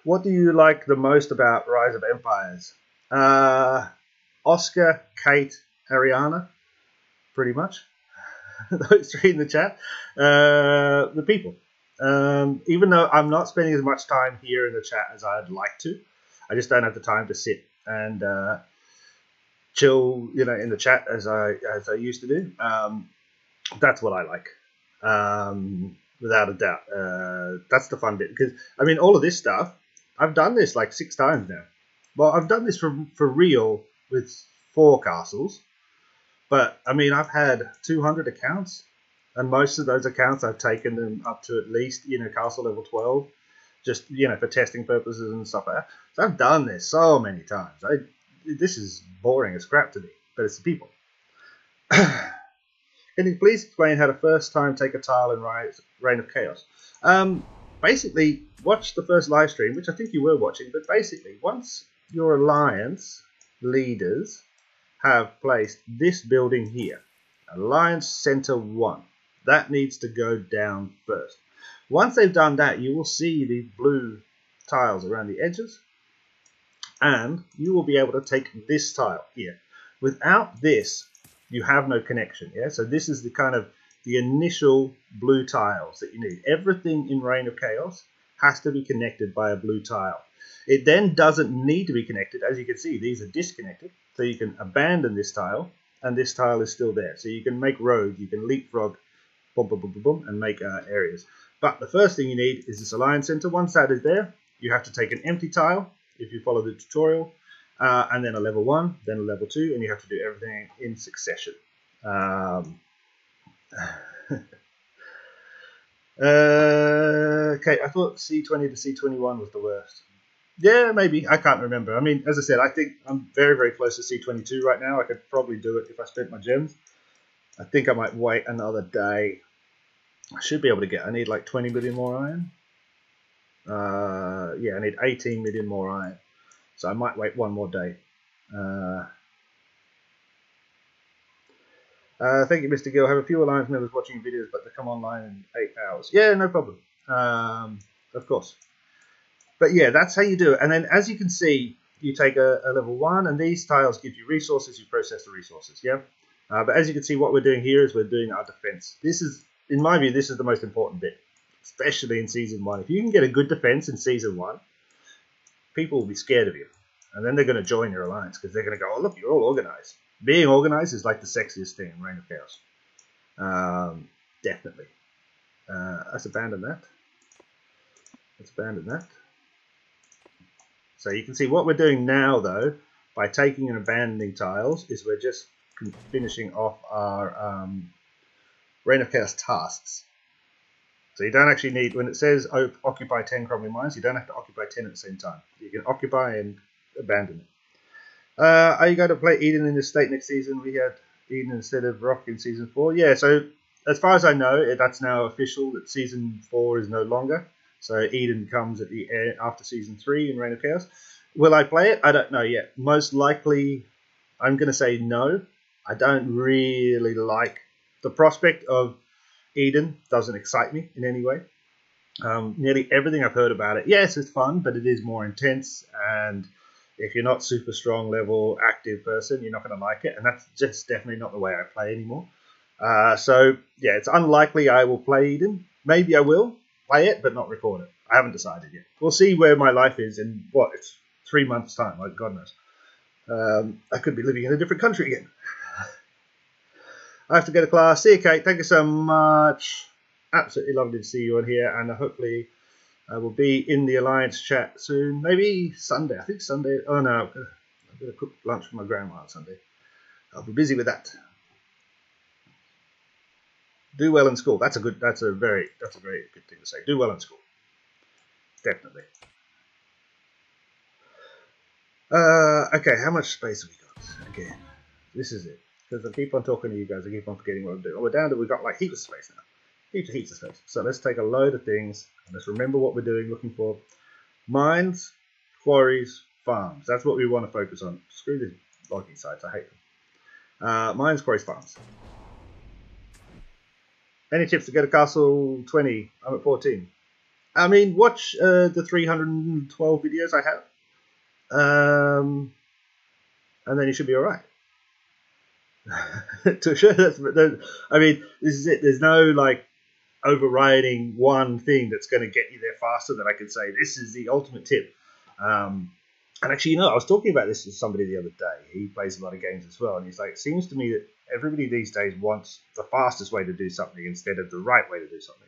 What do you like the most about Rise of Empires? Oscar, Kate, Ariana, pretty much. Those three in the chat. The people. Even though I'm not spending as much time here in the chat as I'd like to, I just don't have the time to sit and chill, in the chat as I used to do. That's what I like, without a doubt. That's the fun bit, because I mean, all of this stuff, I've done this like 6 times now. Well, I've done this for real with 4 castles, but I mean, I've had 200 accounts, and most of those accounts I've taken them up to at least castle level 12, just for testing purposes and stuff like that. So I've done this so many times. This is boring as crap to me, but it's the people. Can you please explain how to first time take a tile in Reign of Chaos? Basically, watch the first live stream, which I think you were watching, but basically, once your alliance leaders have placed this building here, Alliance Center 1, that needs to go down first. Once they've done that, you will see the blue tiles around the edges, and you will be able to take this tile here. Without this, you have no connection. Yeah, so this is the initial blue tiles that you need. Everything in Reign of Chaos has to be connected by a blue tile. It then doesn't need to be connected. As you can see, these are disconnected, so you can abandon this tile, and this tile is still there. So you can make roads, you can leapfrog, boom, boom, boom, boom, boom, and make areas. But the first thing you need is this Alliance Center. Once that is there, you have to take an empty tile, if you follow the tutorial, and then a level 1, then a level 2, and you have to do everything in succession. Okay, I thought C20 to C21 was the worst. Yeah, maybe. I can't remember. I mean, as I said, I think I'm very, very close to C22 right now. I could probably do it if I spent my gems. I think I might wait another day. I should be able to get, I need like 20 million more iron. Yeah, I need 18 million more iron. So I might wait one more day. Thank you, Mr. Gill. I have a few Alliance members watching videos, but they come online in 8 hours. Yeah, no problem. Of course. But yeah, that's how you do it. And then, as you can see, you take a level 1, and these tiles give you resources. You process the resources, yeah? But as you can see, what we're doing here is we're doing our defense. This is, in my view, this is the most important bit, especially in Season 1. If you can get a good defense in Season 1, people will be scared of you. And then they're going to join your alliance, because they're going to go, oh, look, you're all organized. Being organized is like the sexiest thing in Reign of Chaos. Definitely. Let's abandon that. Let's abandon that. So you can see what we're doing now, though, by taking and abandoning tiles, is we're just finishing off our Reign of Chaos tasks. So you don't actually need, when it says occupy 10 crumbling mines, you don't have to occupy 10 at the same time. You can occupy and abandon it. Are you going to play Eden in this state next season? We had Eden instead of Rock in Season 4. Yeah, so as far as I know, that's now official that Season 4 is no longer. So Eden comes at the end after Season 3 in Reign of Chaos. Will I play it? I don't know yet. Most likely, I'm going to say no. I don't really like the prospect of Eden. Doesn't excite me in any way. Nearly everything I've heard about it, yes, it's fun, but it is more intense, and if you're not super strong level active person, you're not going to like it, and that's just definitely not the way I play anymore. So yeah, it's unlikely I will play Eden. Maybe I will play it, but not record it. I haven't decided yet. We'll see where my life is in, what, it's 3 months' time. Like, God knows. I could be living in a different country again. I have to go to class. See you, Kate. Thank you so much. Absolutely lovely to see you on here, and hopefully I will be in the Alliance chat soon. Maybe Sunday. I think Sunday. Oh no, I'm going to cook lunch for my grandma on Sunday. I'll be busy with that. Do well in school. That's a very good thing to say. Do well in school. Definitely. Okay, how much space have we got? Again, this is it. Because I keep on talking to you guys, I keep on forgetting what I'm doing. Oh, we're down to, we've got like heaps of space now. Heaps of space. So let's take a load of things, and let's remember what we're doing, looking for mines, quarries, farms. That's what we want to focus on. Screw these logging sites, I hate them. Mines, quarries, farms. Any tips to get a castle 20? I'm at 14. I mean, watch the 312 videos I have. And then you should be alright. To sure, I mean, this is it. There's no like overriding one thing that's going to get you there faster than I can say this is the ultimate tip. And actually, I was talking about this with somebody the other day. He plays a lot of games as well, and he's like, it seems to me that everybody these days wants the fastest way to do something instead of the right way to do something.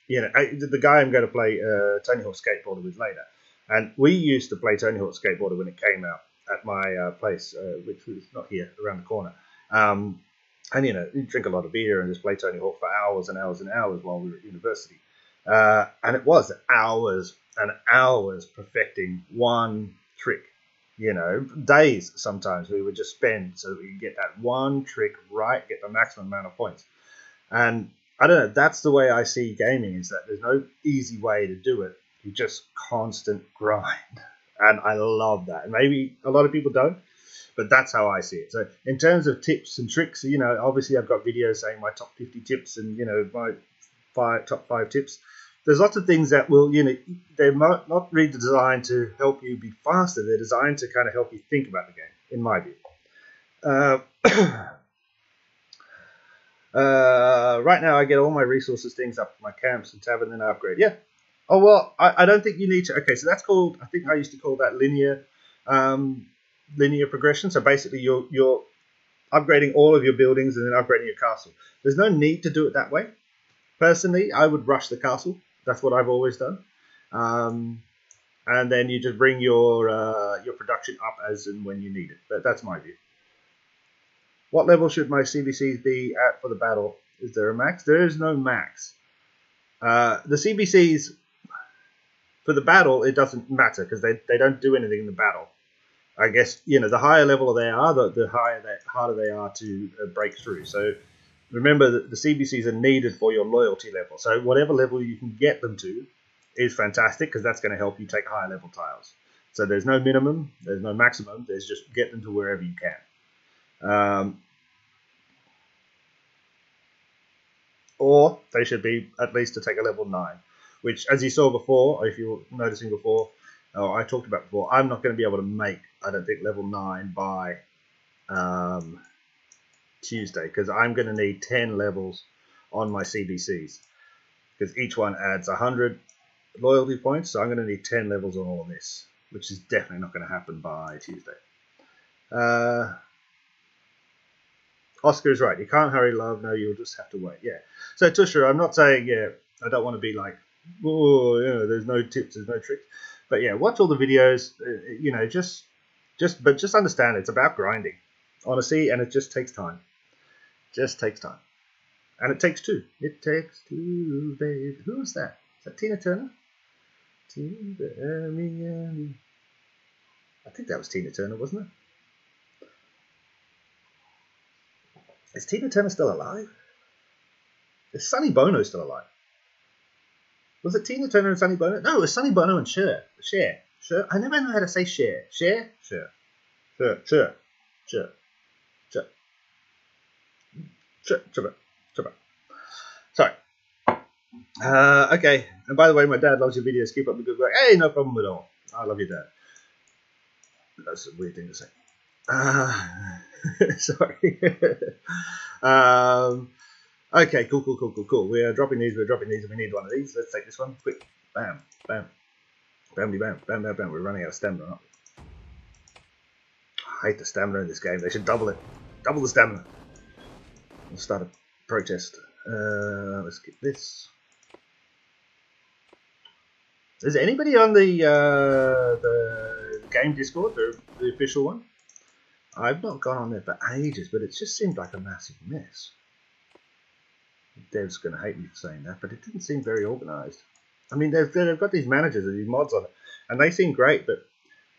The guy I'm going to play Tony Hawk Skateboarder with later, and we used to play Tony Hawk Skateboarder when it came out at my place, which was not here, around the corner. And you drink a lot of beer and just play Tony Hawk for hours and hours and hours while we were at university. And it was hours and hours perfecting one trick. Days sometimes we would just spend so that we could get that one trick right, get the maximum amount of points. And I don't know, that's the way I see gaming, is that there's no easy way to do it. You just constant grind. And I love that. And maybe a lot of people don't, but that's how I see it. So in terms of tips and tricks, obviously I've got videos saying my top 50 tips and, my top 5 tips. There's lots of things that will, they're not really designed to help you be faster. They're designed to kind of help you think about the game, in my view. Right now I get all my resources things up my camps and tavern, then I upgrade. Yeah. Oh, well, I don't think you need to. Okay, so that's called, I think I used to call that linear progression. So basically you're upgrading all of your buildings and then upgrading your castle. There's no need to do it that way. Personally, I would rush the castle. That's what I've always done. And then you just bring your production up as and when you need it. But that's my view. What level should my CBCs be at for the battle? Is there a max? There is no max. The CBCs for the battle, it doesn't matter because they don't do anything in the battle. I guess, the higher level they are, the harder they are to break through. So remember that the CBCs are needed for your loyalty level. So whatever level you can get them to is fantastic, because that's going to help you take higher level tiles. So there's no minimum, there's no maximum, there's just get them to wherever you can. Or they should be at least to take a level 9, which, as you saw before, if you were noticing before, or I talked about before, I'm not going to be able to make, I don't think, level 9 by Tuesday, because I'm going to need 10 levels on my CBCs, because each one adds 100 loyalty points, so I'm going to need 10 levels on all of this, which is definitely not going to happen by Tuesday. Oscar's right, you can't hurry love, no, you'll just have to wait. Yeah, so Tusha, I'm not saying, I don't want to be like, oh, there's no tips, there's no tricks, but yeah, watch all the videos, just understand it's about grinding, honestly, and it just takes time. Just takes time. And it takes two. It takes two, babe. Who was that? Is that Tina Turner? I think that was Tina Turner, wasn't it? Is Tina Turner still alive? Is Sonny Bono still alive? Was it Tina Turner and Sonny Bono? No, it was Sonny Bono and Cher. Cher. I never know how to say Cher. Cher? Cher. Sorry. Okay. And by the way, my dad loves your videos. Keep up the good work. Hey, no problem at all. I love your dad. That's a weird thing to say. Sorry. Okay, cool. We are dropping these. And we need one of these. Let's take this one. Quick. Bam. Bamdy bam. Bam. We're running out of stamina, aren't we? I hate the stamina in this game. They should double it. Double the stamina. We'll start a protest. Let's get this. Is there anybody on the game Discord, the official one? I've not gone on there for ages, but it just seemed like a massive mess. Dev's going to hate me for saying that, but it didn't seem very organised. I mean, they've got these managers and these mods on it, and they seem great, but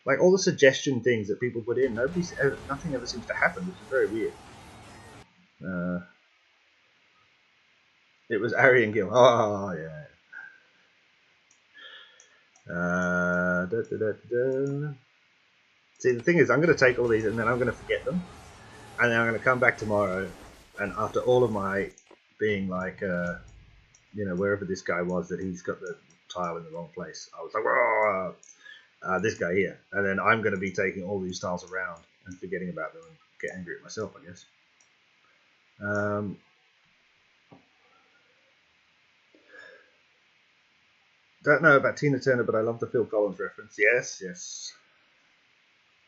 like all the suggestion things that people put in, nothing ever seems to happen, which is very weird. It was Arian Gill. Oh, yeah. See, the thing is, I'm going to take all these and then I'm going to forget them. And then I'm going to come back tomorrow, and after all of my being like, wherever this guy was that he's got the tile in the wrong place, I was like, whoa, this guy here. And then I'm going to be taking all these tiles around and forgetting about them and get angry at myself, I guess. Don't know about Tina Turner, but I love the Phil Collins reference. Yes, yes.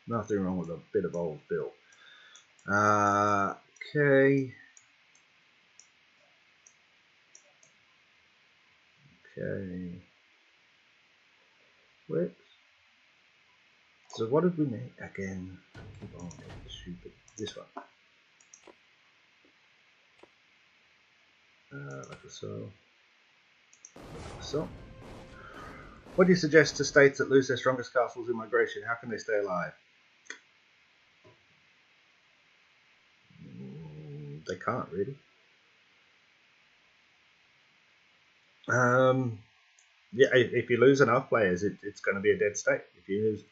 Nothing wrong with a bit of old Bill. Okay. Okay. Whoops. So what did we need again? Keep on, stupid. This one. Like so. So. What do you suggest to states that lose their strongest castles in migration? How can they stay alive? They can't really. Yeah, if you lose enough players, it's going to be a dead state. If you lose,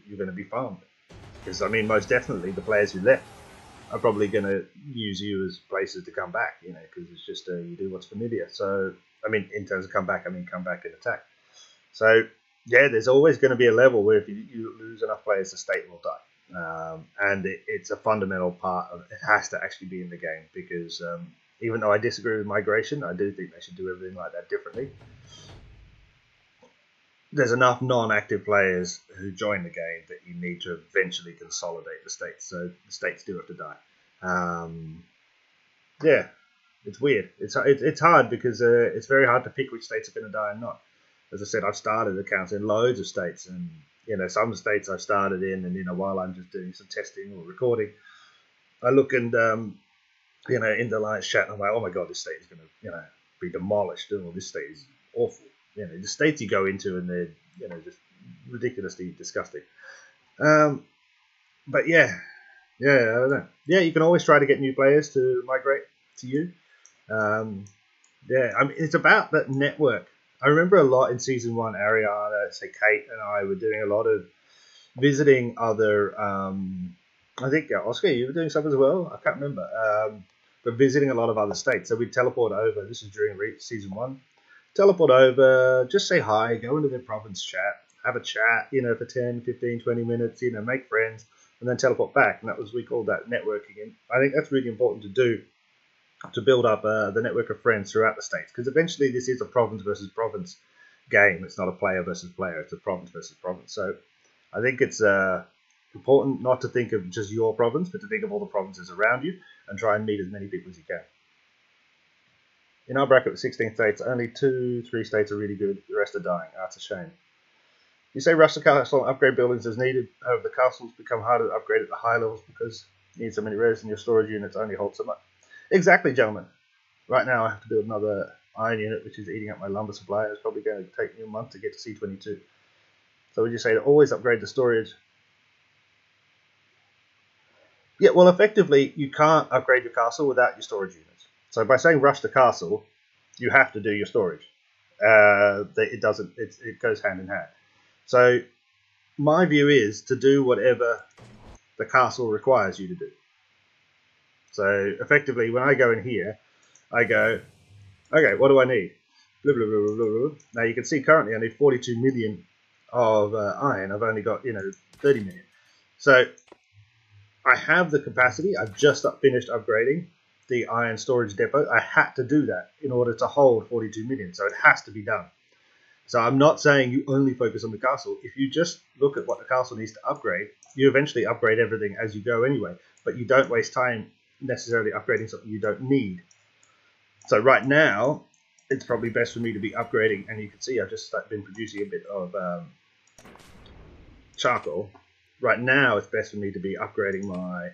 you're going to be farmed. Because I mean, most definitely, the players who left are probably going to use you as places to come back. You know, because it's just you do what's familiar. So I mean, in terms of come back, I mean come back and attack. So yeah, there's always going to be a level where if you lose enough players, the state will die. And it's a fundamental part of it. Has to actually be in the game because even though I disagree with migration, I do think they should do everything like that differently. There's enough non-active players who join the game that you need to eventually consolidate the states. So the states do have to die. Yeah, it's weird. It's hard because it's very hard to pick which states are going to die and not. As I said, I've started accounts in loads of states, and you know some states I've started in, and you know while I'm just doing some testing or recording, I look and you know in the live chat, and I'm like, oh my god, this state is going to be demolished, or this state is awful. You know the states you go into, and they're just ridiculously disgusting. But yeah, I don't know. Yeah, you can always try to get new players to migrate to you. Yeah, I mean it's about that network. I remember a lot in season 1, Ariana, say Kate and I were doing a lot of visiting other, I think Oscar, you were doing some as well? I can't remember. But visiting a lot of other states. So we'd teleport over, this is during season 1, teleport over, just say hi, go into their province chat, have a chat, for 10, 15, 20 minutes, make friends, and then teleport back. And we called that networking. And I think that's really important to do, to build up the network of friends throughout the states, because eventually this is a province versus province game. It's not a player versus player, it's a province versus province. So I think it's important not to think of just your province, but to think of all the provinces around you and try and meet as many people as you can. In our bracket with 16 states, only 2-3 states are really good, the rest are dying. That's a shame. You say rush the castle and upgrade buildings as needed. However, the castles become harder to upgrade at the high levels because you need so many rares and your storage units only hold so much. Exactly, gentlemen. Right now I have to build another iron unit, which is eating up my lumber supply. It's probably going to take me a month to get to C22. So would you say to always upgrade the storage? Yeah, well, effectively, you can't upgrade your castle without your storage units. So by saying rush the castle, you have to do your storage. It doesn't. It goes hand in hand. So my view is to do whatever the castle requires you to do. So effectively, when I go in here, I go, okay, what do I need? Blah, blah, blah, blah, blah. Now you can see currently I need 42 million of iron. I've only got 30 million. So I have the capacity. I've just finished upgrading the iron storage depot. I had to do that in order to hold 42 million. So it has to be done. So I'm not saying you only focus on the castle. If you just look at what the castle needs to upgrade, you eventually upgrade everything as you go anyway. But you don't waste time necessarily upgrading something you don't need. So right now, it's probably best for me to be upgrading. And you can see I've just been producing a bit of charcoal. Right now, it's best for me to be upgrading my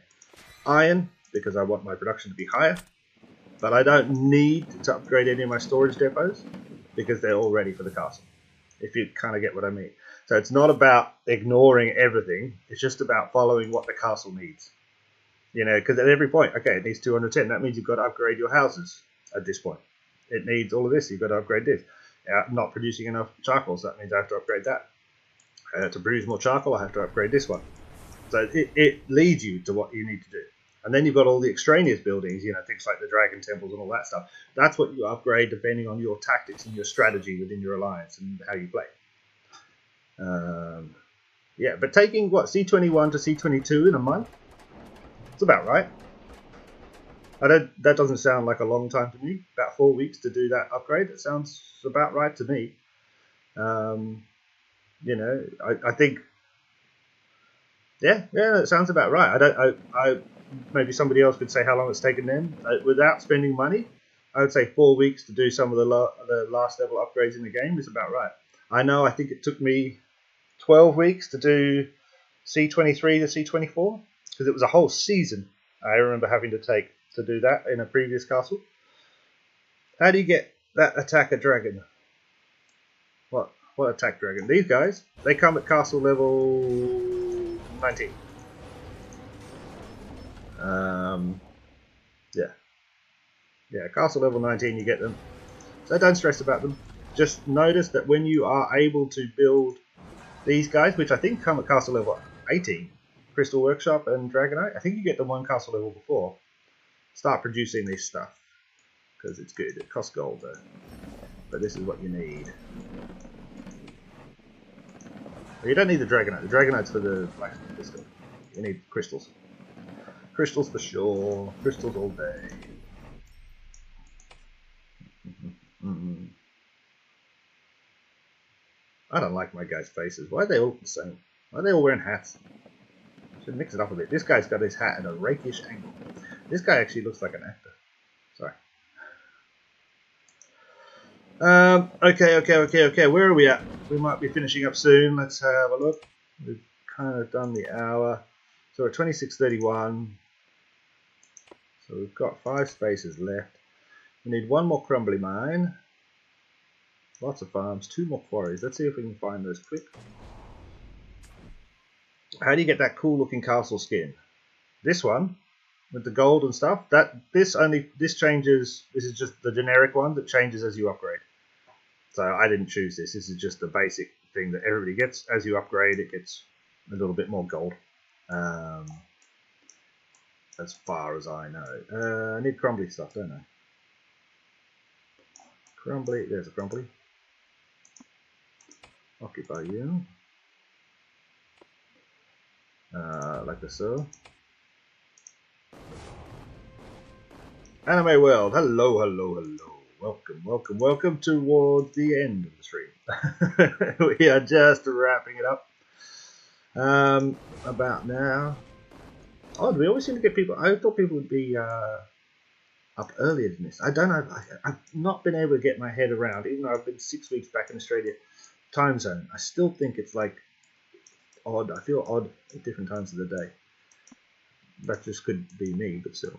iron because I want my production to be higher. But I don't need to upgrade any of my storage depots because they're all ready for the castle, if you kind of get what I mean. So it's not about ignoring everything. It's just about following what the castle needs. Because at every point, okay, it needs 210. That means you've got to upgrade your houses at this point. It needs all of this. You've got to upgrade this. Not producing enough charcoal, so that means I have to upgrade that. To produce more charcoal, I have to upgrade this one. So it leads you to what you need to do. And then you've got all the extraneous buildings, things like the dragon temples and all that stuff. That's what you upgrade depending on your tactics and your strategy within your alliance and how you play. Yeah, but taking, C21 to C22 in a month? It's about right. That doesn't sound like a long time to me. About 4 weeks to do that upgrade. That sounds about right to me. You know, I think, yeah, that sounds about right. I maybe somebody else could say how long it's taken them without spending money. I would say 4 weeks to do some of the last level upgrades in the game is about right. I know. I think it took me 12 weeks to do C23 to C24 because it was a whole season. I remember having to take to do that in a previous castle. How do you get that attacker dragon? What attack dragon? These guys, they come at castle level 19. Yeah, castle level 19 you get them. So don't stress about them. Just notice that when you are able to build these guys, which I think come at castle level 18, Crystal Workshop and Dragonite, I think you get the one castle level before. Start producing this stuff because it's good. It costs gold though, but this is what you need. But you don't need the Dragonite. The Dragonite's for the blacksmith. You need crystals. Crystals for sure. Crystals all day. I don't like my guys' faces. Why are they all the same? Why are they all wearing hats? Should mix it up a bit. This guy's got his hat at a rakish angle. This guy actually looks like an actor. Sorry. Okay. Where are we at? We might be finishing up soon. Let's have a look. We've kind of done the hour. So we're at 26:31. So we've got 5 spaces left. We need 1 more crumbly mine. Lots of farms, 2 more quarries. Let's see if we can find those quick. How do you get that cool looking castle skin? This one with the gold and stuff. This changes. This is just the generic one that changes as you upgrade. So I didn't choose this. This is just the basic thing that everybody gets. As you upgrade, it gets a little bit more gold. As far as I know. I need crumbly stuff, don't I? Crumbly. There's a crumbly. Occupy you. Like so. Anime World, hello. Welcome towards the end of the stream. We are just wrapping it up. About now. Oh, do we always seem to get people? I thought people would be up earlier than this. I don't know. I've not been able to get my head around, even though I've been 6 weeks back in Australia time zone. I still think it's like odd. I feel odd at different times of the day. That just could be me, but still.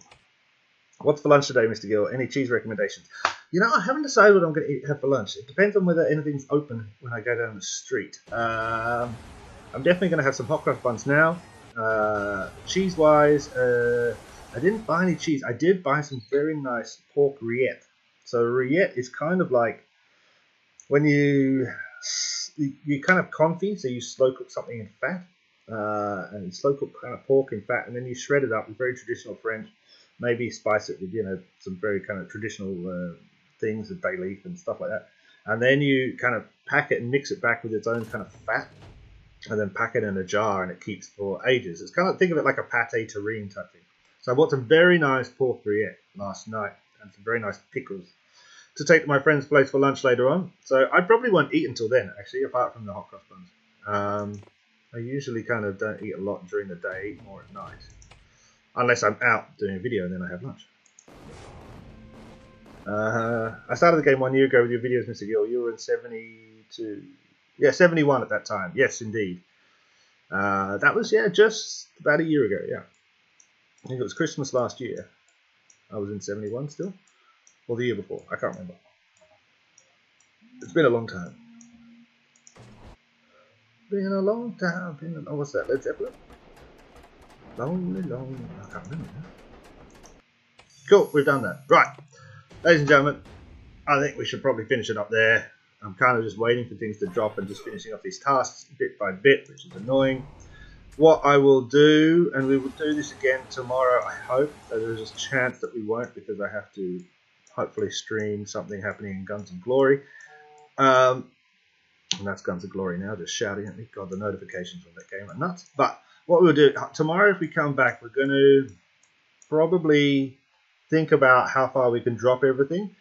What's for lunch today, Mr. Gill? Any cheese recommendations? You know, I haven't decided what I'm going to have for lunch. It depends on whether anything's open when I go down the street. I'm definitely going to have some hot cross buns now. Cheese-wise, I didn't buy any cheese. I did buy some very nice pork rillette. So rillette is kind of like when you kind of confit, so you slow cook something in fat, and slow cook kind of pork in fat, and then you shred it up. It's very traditional French. Maybe spice it with some very kind of traditional things, with bay leaf and stuff like that, and then you kind of pack it and mix it back with its own kind of fat, and then pack it in a jar, and it keeps for ages. It's kind of, think of it like a pate terrine type thing. So I bought some very nice pork rillette last night and some very nice pickles to take to my friend's place for lunch later on. So I probably won't eat until then, actually, apart from the hot cross buns. I usually kind of don't eat a lot during the day, eat more at night. Unless I'm out doing a video and then I have lunch. I started the game 1 year ago with your videos, Mr. Gill. You were in 72. Yeah, 71 at that time. Yes, indeed. That was, just about a year ago, yeah. I think it was Christmas last year. I was in 71 still. Or the year before. I can't remember. It's been a long time. Been a long time. What's that? Led Zeppelin? Lonely. I can't remember now. Cool, we've done that. Right. Ladies and gentlemen, I think we should probably finish it up there. I'm kind of just waiting for things to drop and just finishing off these tasks bit by bit, which is annoying. What I will do, and we will do this again tomorrow, I hope. There's a chance that we won't because I have to hopefully stream something happening in Guns and Glory. And that's Guns and Glory now, just shouting at me. God, the notifications on that game are nuts. But what we'll do, tomorrow if we come back, we're going to probably think about how far we can drop everything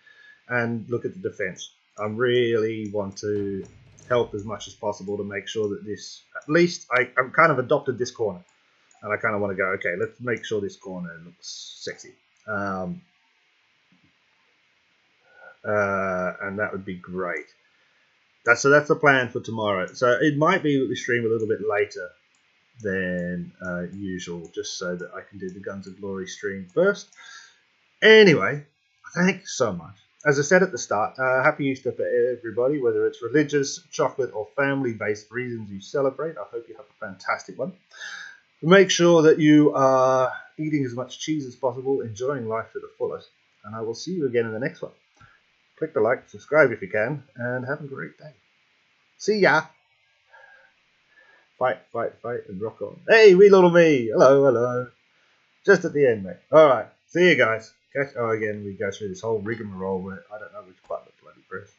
and look at the defense. I really want to help as much as possible to make sure that this, at least I've kind of adopted this corner, and I kind of want to go, okay, let's make sure this corner looks sexy. And that would be great. So that's the plan for tomorrow. So it might be that we stream a little bit later than usual, just so that I can do the Guns of Glory stream first. Anyway, thank you so much. As I said at the start, happy Easter for everybody, whether it's religious, chocolate, or family-based reasons you celebrate. I hope you have a fantastic one. Make sure that you are eating as much cheese as possible, enjoying life to the fullest, and I will see you again in the next one. Click the like, subscribe if you can, and have a great day. See ya! Fight, fight, fight, and rock on. Hey, wee little me! Hello, hello. Just at the end, mate. Alright, see you guys. Again, we go through this whole rigmarole where I don't know which button to bloody press.